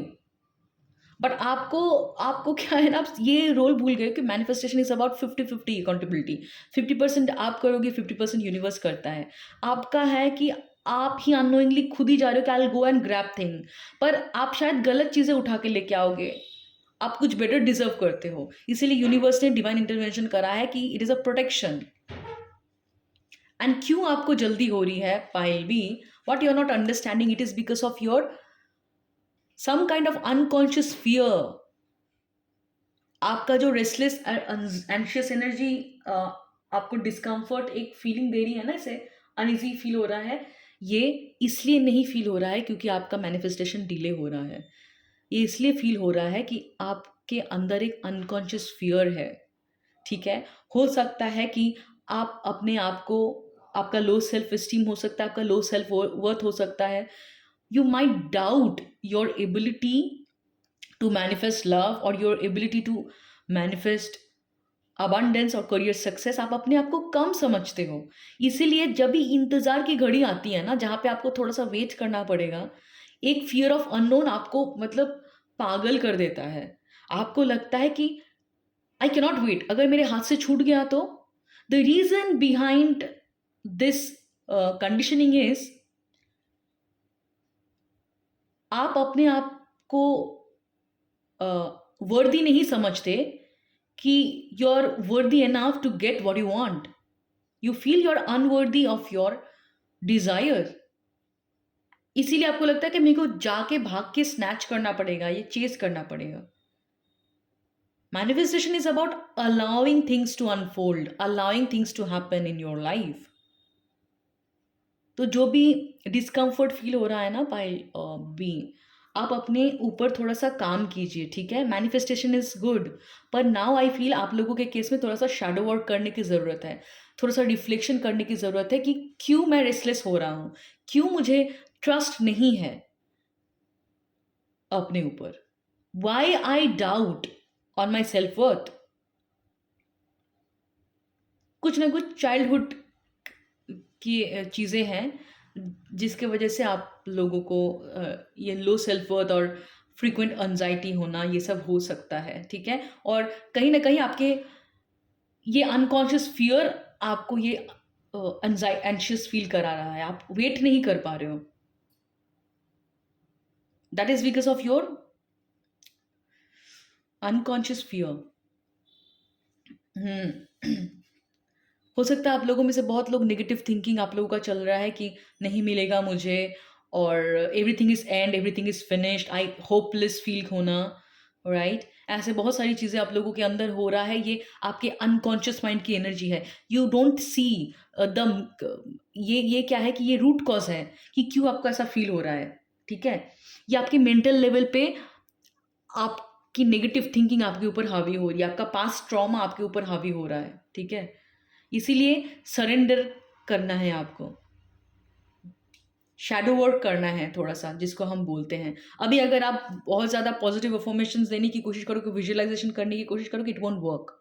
Speaker 1: But आपको आपको क्या है ना, आप ये रोल भूल गए कि मैनिफेस्टेशन इज अबाउट 50-50 अकाउंटेबिलिटी. 50% आप करोगे, 50% यूनिवर्स करता है. आपका है कि आप ही अननोइंगली खुद ही जा रहे हो कि I will go and grab thing, पर आप शायद गलत चीज़ें उठा के लेके आओगे. आप कुछ बेटर डिजर्व करते हो, इसीलिए यूनिवर्स ने डिवाइन इंटरवेंशन करा है कि it is a protection. And क्यों आपको जल्दी हो रही है pile B, what you are not understanding, it is because of your some kind of unconscious fear. आपका जो रेस्टलेस एंशियस एनर्जी आपको डिस्कम्फर्ट एक फीलिंग दे रही है ना, इसे अनइजी फील हो रहा है, ये इसलिए नहीं फील हो रहा है क्योंकि आपका मैनिफेस्टेशन डिले हो रहा है. ये इसलिए फील हो रहा है कि आपके अंदर एक अनकॉन्शियस फियर है. ठीक है, हो सकता है कि आप अपने आप को, आपका लो सेल्फ एस्टीम हो सकता है, आपका लो सेल्फ वर्थ हो सकता है. You might doubt your ability to manifest love or your ability to manifest abundance और करियर सक्सेस. आप अपने आप को कम समझते हो. इसीलिए जब भी इंतजार की घड़ी आती है ना, जहाँ पे आपको थोड़ा सा वेट करना पड़ेगा, एक फियर ऑफ अननोन आपको मतलब पागल कर देता है. आपको लगता है कि आई कैनॉट वेट, अगर मेरे हाथ से छूट गया तो. The reason behind this conditioning is, आप अपने आप को वर्दी नहीं समझते कि you are worthy enough to get what you want. You feel you are unworthy of your desire. इसीलिए आपको लगता है कि मेरे को जाके भाग के स्नैच करना पड़ेगा, ये चेस करना पड़ेगा. Manifestation is about allowing things to unfold, allowing things to happen in your life. तो जो भी डिस्कम्फर्ट फील हो रहा है ना पाइल बी, आप अपने ऊपर थोड़ा सा काम कीजिए. ठीक है, मैनिफेस्टेशन इज गुड, पर नाउ आई फील आप लोगों के केस में थोड़ा सा शैडो वर्क करने की ज़रूरत है. थोड़ा सा रिफ्लेक्शन करने की ज़रूरत है कि क्यों मैं रेस्टलेस हो रहा हूँ, क्यों मुझे ट्रस्ट नहीं है अपने ऊपर, why I doubt on my self worth. कुछ ना कुछ चाइल्डहुड की चीज़ें हैं जिसके वजह से आप लोगों को ये लो सेल्फ वर्थ और फ्रीक्वेंट एंजाइटी होना, ये सब हो सकता है. ठीक है, और कहीं ना कहीं आपके ये अनकॉन्शियस फियर आपको ये एंशियस फील करा रहा है. आप वेट नहीं कर पा रहे हो. That is because of your unconscious fear. हम्म हो सकता है आप लोगों में से बहुत लोग नेगेटिव थिंकिंग आप लोगों का चल रहा है कि नहीं मिलेगा मुझे, और everything is and, everything is finished, I hopeless feel होना, राइट। ऐसे बहुत सारी चीज़ें आप लोगों के अंदर हो रहा है, ये आपके अनकॉन्शियस माइंड की एनर्जी है। यू डोंट सी द ये क्या है कि ये रूट कॉज है कि क्यों आपको ऐसा फील हो रहा है, ठीक है। ये आपके मेंटल लेवल पे आपकी नेगेटिव थिंकिंग आपके ऊपर हावी हो रही है, आपका पास्ट ट्रॉमा आपके ऊपर हावी हो रहा है, ठीक है। इसीलिए सरेंडर करना है आपको, शैडो वर्क करना है थोड़ा सा, जिसको हम बोलते हैं। अभी अगर आप बहुत ज़्यादा पॉजिटिव अफर्मेशंस देने की कोशिश करो, विजुअलाइजेशन करने की कोशिश करो, it won't work.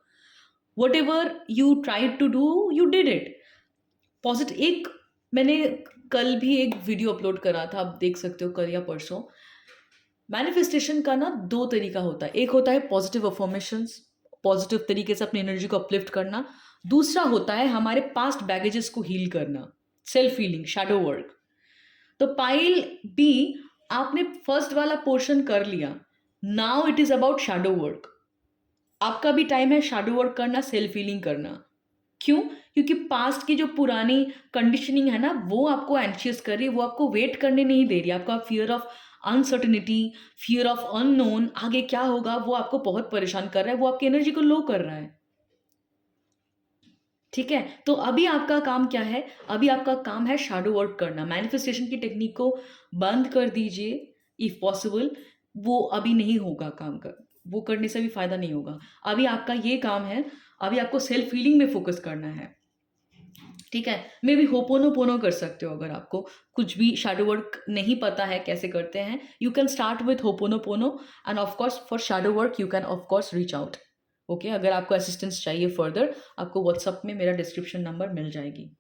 Speaker 1: Whatever you tried to do, you did it positive. एक मैंने कल भी एक वीडियो अपलोड करा था, आप देख सकते हो, कल या परसों। मैनिफेस्टेशन का ना दो तरीका होता है, एक होता है पॉजिटिव अफर्मेशंस, पॉजिटिव तरीके से अपनी एनर्जी को अपलिफ्ट करना। दूसरा होता है हमारे पास्ट बैगेजेस को हील करना, सेल्फ हीलिंग, शैडो वर्क। तो पाइल बी, आपने फर्स्ट वाला पोर्शन कर लिया, now it is about shadow work. आपका भी टाइम है शैडो वर्क करना, सेल्फ हीलिंग करना। क्यों? क्योंकि पास्ट की जो पुरानी कंडीशनिंग है ना, वो आपको एंशियस कर रही है, वो आपको वेट करने नहीं दे रही। आपका fear of uncertainty, fear of unknown, आगे क्या होगा, वो आपको बहुत परेशान कर रहा है, वो आपकी एनर्जी को लो कर रहा है, ठीक है। तो अभी आपका काम क्या है? अभी आपका काम है शैडो वर्क करना। मैनिफेस्टेशन की टेक्निक को बंद कर दीजिए इफ पॉसिबल। वो अभी नहीं होगा काम कर, वो करने से भी फायदा नहीं होगा। अभी आपका ये काम है, अभी आपको सेल्फ हीलिंग में फोकस करना है, ठीक है। मे भी होपोनोपोनो कर सकते हो, अगर आपको कुछ भी शैडो वर्क नहीं पता है कैसे करते हैं, you can start with ho'oponopono. And of course for shadow work you can of course reach out, okay. अगर आपको असिस्टेंस चाहिए फर्दर, आपको व्हाट्सअप में मेरा डिस्क्रिप्शन नंबर मिल जाएगी,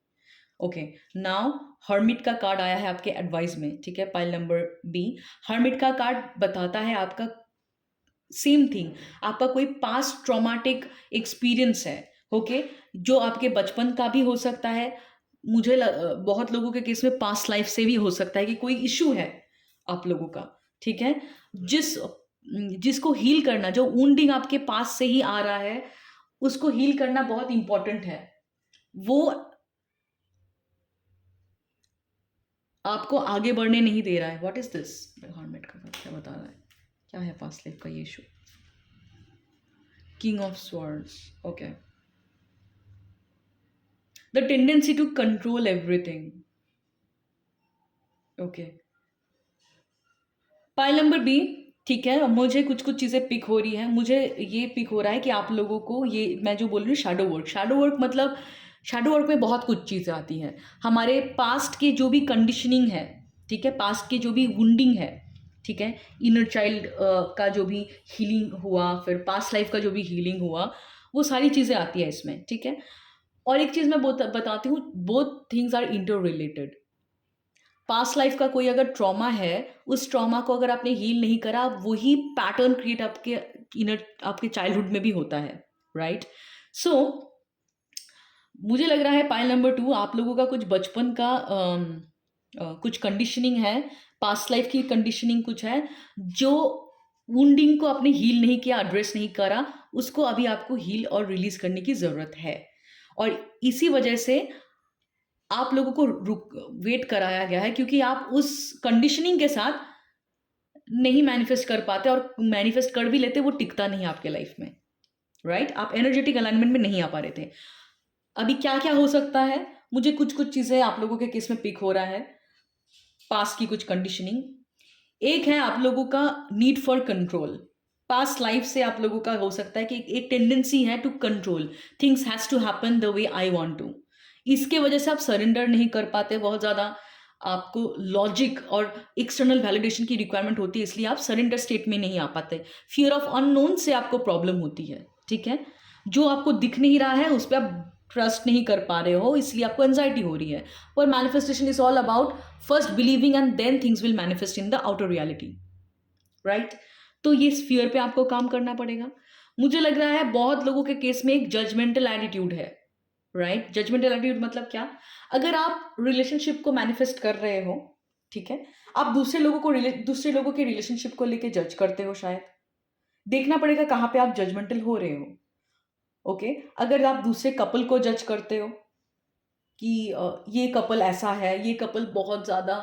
Speaker 1: ओके। नाउ हर्मिट का कार्ड आया है आपके एडवाइस में, ठीक है, पाइल नंबर बी। हर्मिट का कार्ड बताता है आपका सेम थिंग, आपका कोई पास्ट ट्रॉमेटिक एक्सपीरियंस है, ओके, जो आपके बचपन का भी हो सकता है। बहुत लोगों के केस में पास्ट लाइफ से भी हो सकता है कि कोई इशू है आप लोगों का, ठीक है। जिस जिसको हील करना, जो वुंडिंग आपके पास से ही आ रहा है, उसको हील करना बहुत इंपॉर्टेंट है। वो आपको आगे बढ़ने नहीं दे रहा है। What is this? गवर्नमेंट का क्या बता रहा है? क्या है पास्ट लाइफ का ये issue? King of swords, okay. The tendency to control everything, okay. Pile number B, ठीक है। मुझे कुछ कुछ चीज़ें पिक हो रही है, मुझे ये पिक हो रहा है कि आप लोगों को, ये मैं जो बोल रही हूँ शैडो वर्क, शैडो वर्क मतलब शैडो वर्क में बहुत कुछ चीज़ें आती हैं। हमारे पास्ट की जो भी कंडीशनिंग है, ठीक है, पास्ट की जो भी वुंडिंग है, ठीक है, इनर चाइल्ड का जो भी हीलिंग हुआ, फिर पास्ट लाइफ का जो भी हीलिंग हुआ, वो सारी चीज़ें आती है इसमें, ठीक है। और एक चीज़ मैं बताती हूँ, both things are interrelated. Past life का कोई अगर ट्रॉमा है, उस ट्रॉमा को अगर आपने हील नहीं करा, वही पैटर्न क्रिएट आपके इनर, आपके चाइल्डहुड में भी होता है, राइट। सो मुझे लग रहा है पाइल नंबर 2, आप लोगों का कुछ बचपन का कुछ कंडीशनिंग है, पास्ट लाइफ की कंडीशनिंग कुछ है, जो वुंडिंग को आपने हील नहीं किया, एड्रेस नहीं करा, उसको अभी आपको हील और रिलीज करने की ज़रूरत है। और इसी वजह से आप लोगों को वेट कराया गया है, क्योंकि आप उस कंडीशनिंग के साथ नहीं मैनिफेस्ट कर पाते, और मैनिफेस्ट कर भी लेते वो टिकता नहीं आपके लाइफ में, राइट। आप एनर्जेटिक अलाइनमेंट में नहीं आ पा रहे थे। अभी क्या क्या हो सकता है? मुझे कुछ कुछ चीज़ें आप लोगों के केस में पिक हो रहा है, पास्ट की कुछ कंडीशनिंग। एक है आप लोगों का need for control. Past life से आप लोगों का हो सकता है कि एक टेंडेंसी है to control, things has to happen the way I want to. इसके वजह से आप सरेंडर नहीं कर पाते बहुत ज़्यादा, आपको लॉजिक और एक्सटर्नल वैलिडेशन की रिक्वायरमेंट होती है, इसलिए आप सरेंडर स्टेट में नहीं आ पाते। फियर ऑफ अननोन से आपको प्रॉब्लम होती है, ठीक है। जो आपको दिख नहीं रहा है उस पर आप ट्रस्ट नहीं कर पा रहे हो, इसलिए आपको एंजाइटी हो रही है। पर manifestation is all about first believing and then things will manifest in the outer reality, right. तो ये स्फीयर पे आपको काम करना पड़ेगा। मुझे लग रहा है बहुत लोगों के केस में एक जजमेंटल एटीट्यूड है, राइट। जजमेंटल एटीट्यूड मतलब क्या? अगर आप रिलेशनशिप को मैनिफेस्ट कर रहे हो, ठीक है, आप दूसरे लोगों के रिलेशनशिप को लेके जज करते हो शायद, देखना पड़ेगा कहाँ पे आप जजमेंटल हो रहे हो। ओके, अगर आप दूसरे कपल को जज करते हो कि ये कपल ऐसा है, ये कपल बहुत ज़्यादा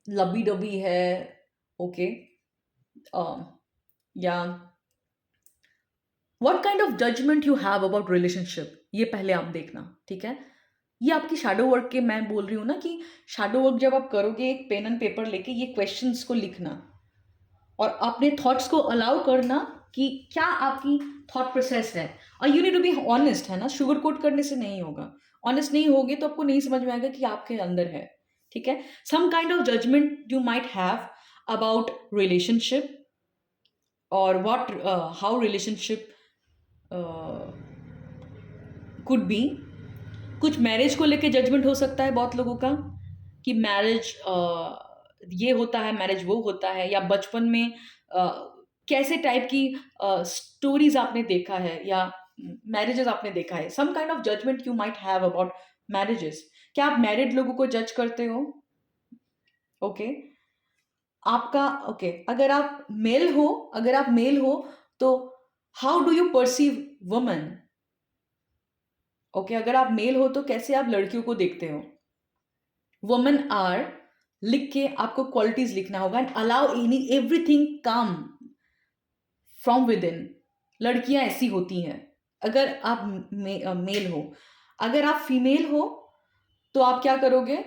Speaker 1: लबी डबी है, ओके, या what kind of judgment you have about relationship, ये पहले आप देखना। ठीक है, ये आपकी शैडो वर्क के मैं बोल रही हूँ ना कि शैडो वर्क जब आप करोगे, एक पेन एंड पेपर लेके ये क्वेश्चंस को लिखना और अपने थॉट्स को अलाउ करना कि क्या आपकी थॉट प्रोसेस है। और you need to be honest, है ना, शुगर कोट करने से नहीं होगा। ऑनेस्ट नहीं होगे तो आपको नहीं समझ में आएगा कि आपके अंदर है। ठीक है, some kind of judgment you might have about relationship और what how relationship could be. कुछ मैरिज को लेके जजमेंट हो सकता है बहुत लोगों का कि मैरिज ये होता है, मैरिज वो होता है, या बचपन में कैसे टाइप की स्टोरीज आपने देखा है या मैरिजेस आपने देखा है। Some kind of judgment you might have about marriages. क्या आप मैरिड लोगों को जज करते हो? ओके, आपका ओके, अगर आप मेल हो तो how do you perceive woman? Okay, अगर आप मेल हो तो कैसे आप लड़कियों को देखते हो? वुमेन आर लिख के आपको क्वालिटीज लिखना होगा and allow any everything come from with in. लड़कियां ऐसी होती हैं। अगर आप मेल हो, अगर आप फीमेल हो तो आप क्या करोगे?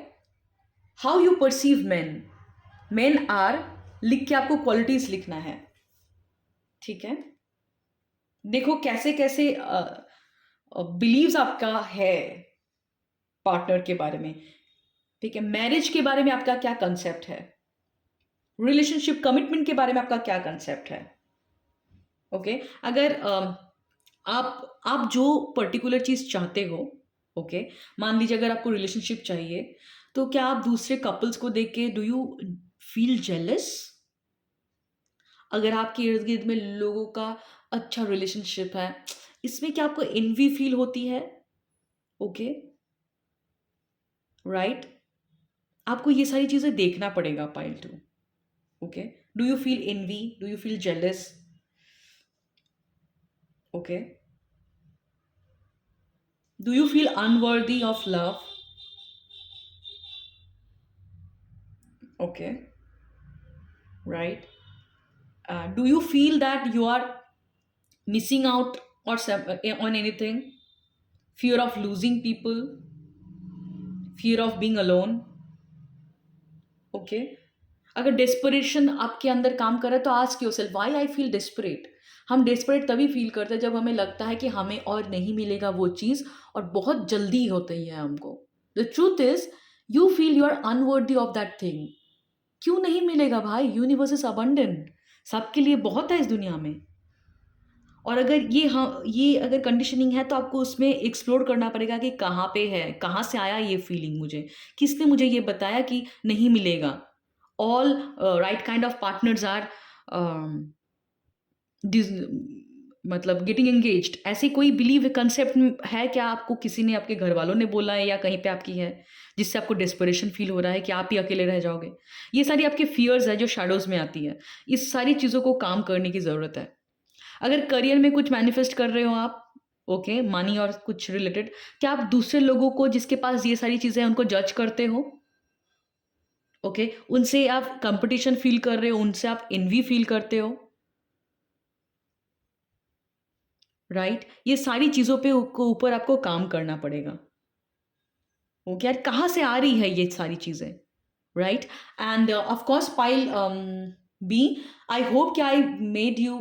Speaker 1: How you perceive men, men are लिख के आपको क्वालिटीज लिखना है। ठीक है, देखो कैसे कैसे बिलीव्स आपका है पार्टनर के बारे में। ठीक है, मैरिज के बारे में आपका क्या कंसेप्ट है, रिलेशनशिप कमिटमेंट के बारे में आपका क्या कंसेप्ट है। ओके, अगर आप जो पर्टिकुलर चीज चाहते हो, ओके, मान लीजिए अगर आपको रिलेशनशिप चाहिए तो क्या आप दूसरे कपल्स को देख के डू यू फील जेलस? अगर आपके इर्द गिर्द में लोगों का अच्छा रिलेशनशिप है, इसमें क्या आपको एनवी फील होती है? ओके, राइट, आपको ये सारी चीजें देखना पड़ेगा pile two. Okay, do you feel envy, do you feel jealous? Okay, do you feel unworthy of love? Okay, right. Do you feel that you are missing out or on anything? Fear of losing people, fear of being alone. Okay, अगर desperation आपके अंदर काम कर रहा है तो ask yourself why I feel desperate. हम desperate तभी फील करते हैं जब हमें लगता है कि हमें और नहीं मिलेगा वो चीज़ और बहुत जल्दी होती है हमको। The truth is you feel you are unworthy of that thing. क्यों नहीं मिलेगा भाई? यूनिवर्स इज अबंडेंट, सबके लिए बहुत है इस दुनिया में। और अगर ये अगर कंडीशनिंग है तो आपको उसमें एक्सप्लोर करना पड़ेगा कि कहाँ पे है, कहाँ से आया ये फीलिंग, मुझे किसने मुझे ये बताया कि नहीं मिलेगा। All right kind of partners are मतलब गेटिंग एंगेज्ड। ऐसे कोई बिलीव कंसेप्ट है क्या आपको? किसी ने, आपके घर वालों ने बोला है या कहीं पे आपकी है जिससे आपको डेस्परेशन फील हो रहा है कि आप ही अकेले रह जाओगे? ये सारी आपके फियर्स है जो शैडोज में आती है। इस सारी चीज़ों को काम करने की ज़रूरत है। अगर करियर में कुछ मैनिफेस्ट कर रहे हो आप, ओके, मनी और कुछ रिलेटेड, क्या आप दूसरे लोगों को जिसके पास ये सारी चीज़ें हैं उनको जज करते हो? ओके, उनसे आप कंपटीशन फील कर रहे हो, उनसे आप एनवी फील करते हो, राइट? ये सारी चीज़ों पे ऊपर आपको काम करना पड़ेगा। ओके, यार कहाँ से आ रही है ये सारी चीज़ें, right? And of course pile B, I hope कि I made you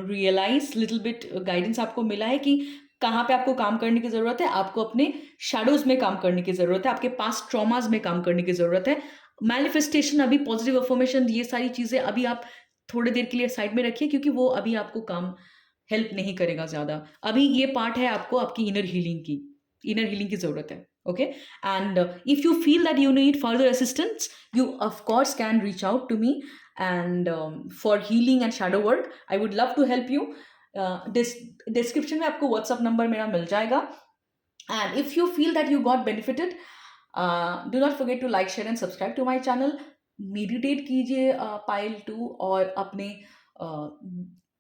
Speaker 1: realize little bit, guidance आपको मिला है कि कहाँ पे आपको काम करने की ज़रूरत है। आपको अपने शैडोज में काम करने की ज़रूरत है, आपके पास ट्रॉमाज में काम करने की ज़रूरत है। मैनिफेस्टेशन, अभी पॉजिटिव अफर्मेशन, ये सारी चीज़ें अभी आप थोड़ी देर के लिए साइड में रखिए क्योंकि वो अभी आपको काम हेल्प नहीं करेगा ज़्यादा। अभी ये पार्ट है आपको आपकी इनर हीलिंग की ज़रूरत है। Okay, and if you feel that you need further assistance, you of course can reach out to me, and for healing and shadow work I would love to help you. Description में आपको WhatsApp number मेरा मिल जाएगा, and if you feel that you got benefited, do not forget to like, share and subscribe to my channel. Meditate कीजिए pile 2 और अपने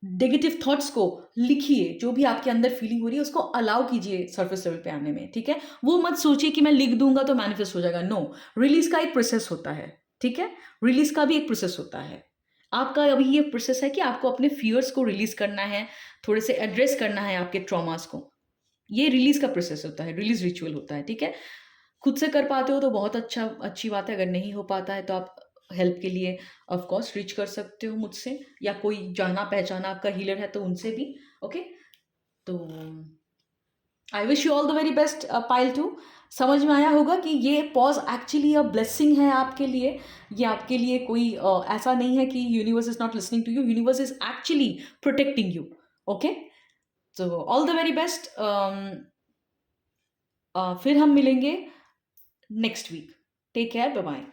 Speaker 1: negative thoughts को लिखिए, जो भी आपके अंदर फीलिंग हो रही है उसको अलाउ कीजिए सर्फेस लेवल पे आने में, ठीक है? वो मत सोचिए कि मैं लिख दूंगा तो मैनिफेस्ट हो जाएगा। नो, रिलीज का एक प्रोसेस होता है, ठीक है? रिलीज का भी एक प्रोसेस होता है। आपका अभी ये प्रोसेस है कि आपको अपने फियर्स को रिलीज करना है, थोड़े से एड्रेस करना है आपके ट्रॉमास को। ये रिलीज का प्रोसेस होता है, रिलीज रिचुअल होता है, ठीक है? खुद से कर पाते हो तो बहुत अच्छी बात है। अगर नहीं हो पाता है तो आप हेल्प के लिए ऑफ कोर्स रीच कर सकते हो मुझसे, या कोई जाना पहचाना आपका हीलर है तो उनसे भी। ओके, तो I wish you all the very best pile two. समझ में आया होगा कि ये पॉज एक्चुअली अ ब्लेसिंग है आपके लिए। ये आपके लिए कोई ऐसा नहीं है कि universe is not listening to you, universe is actually protecting you. Okay, तो ऑल द वेरी बेस्ट। फिर हम मिलेंगे next week. Take care, bye bye.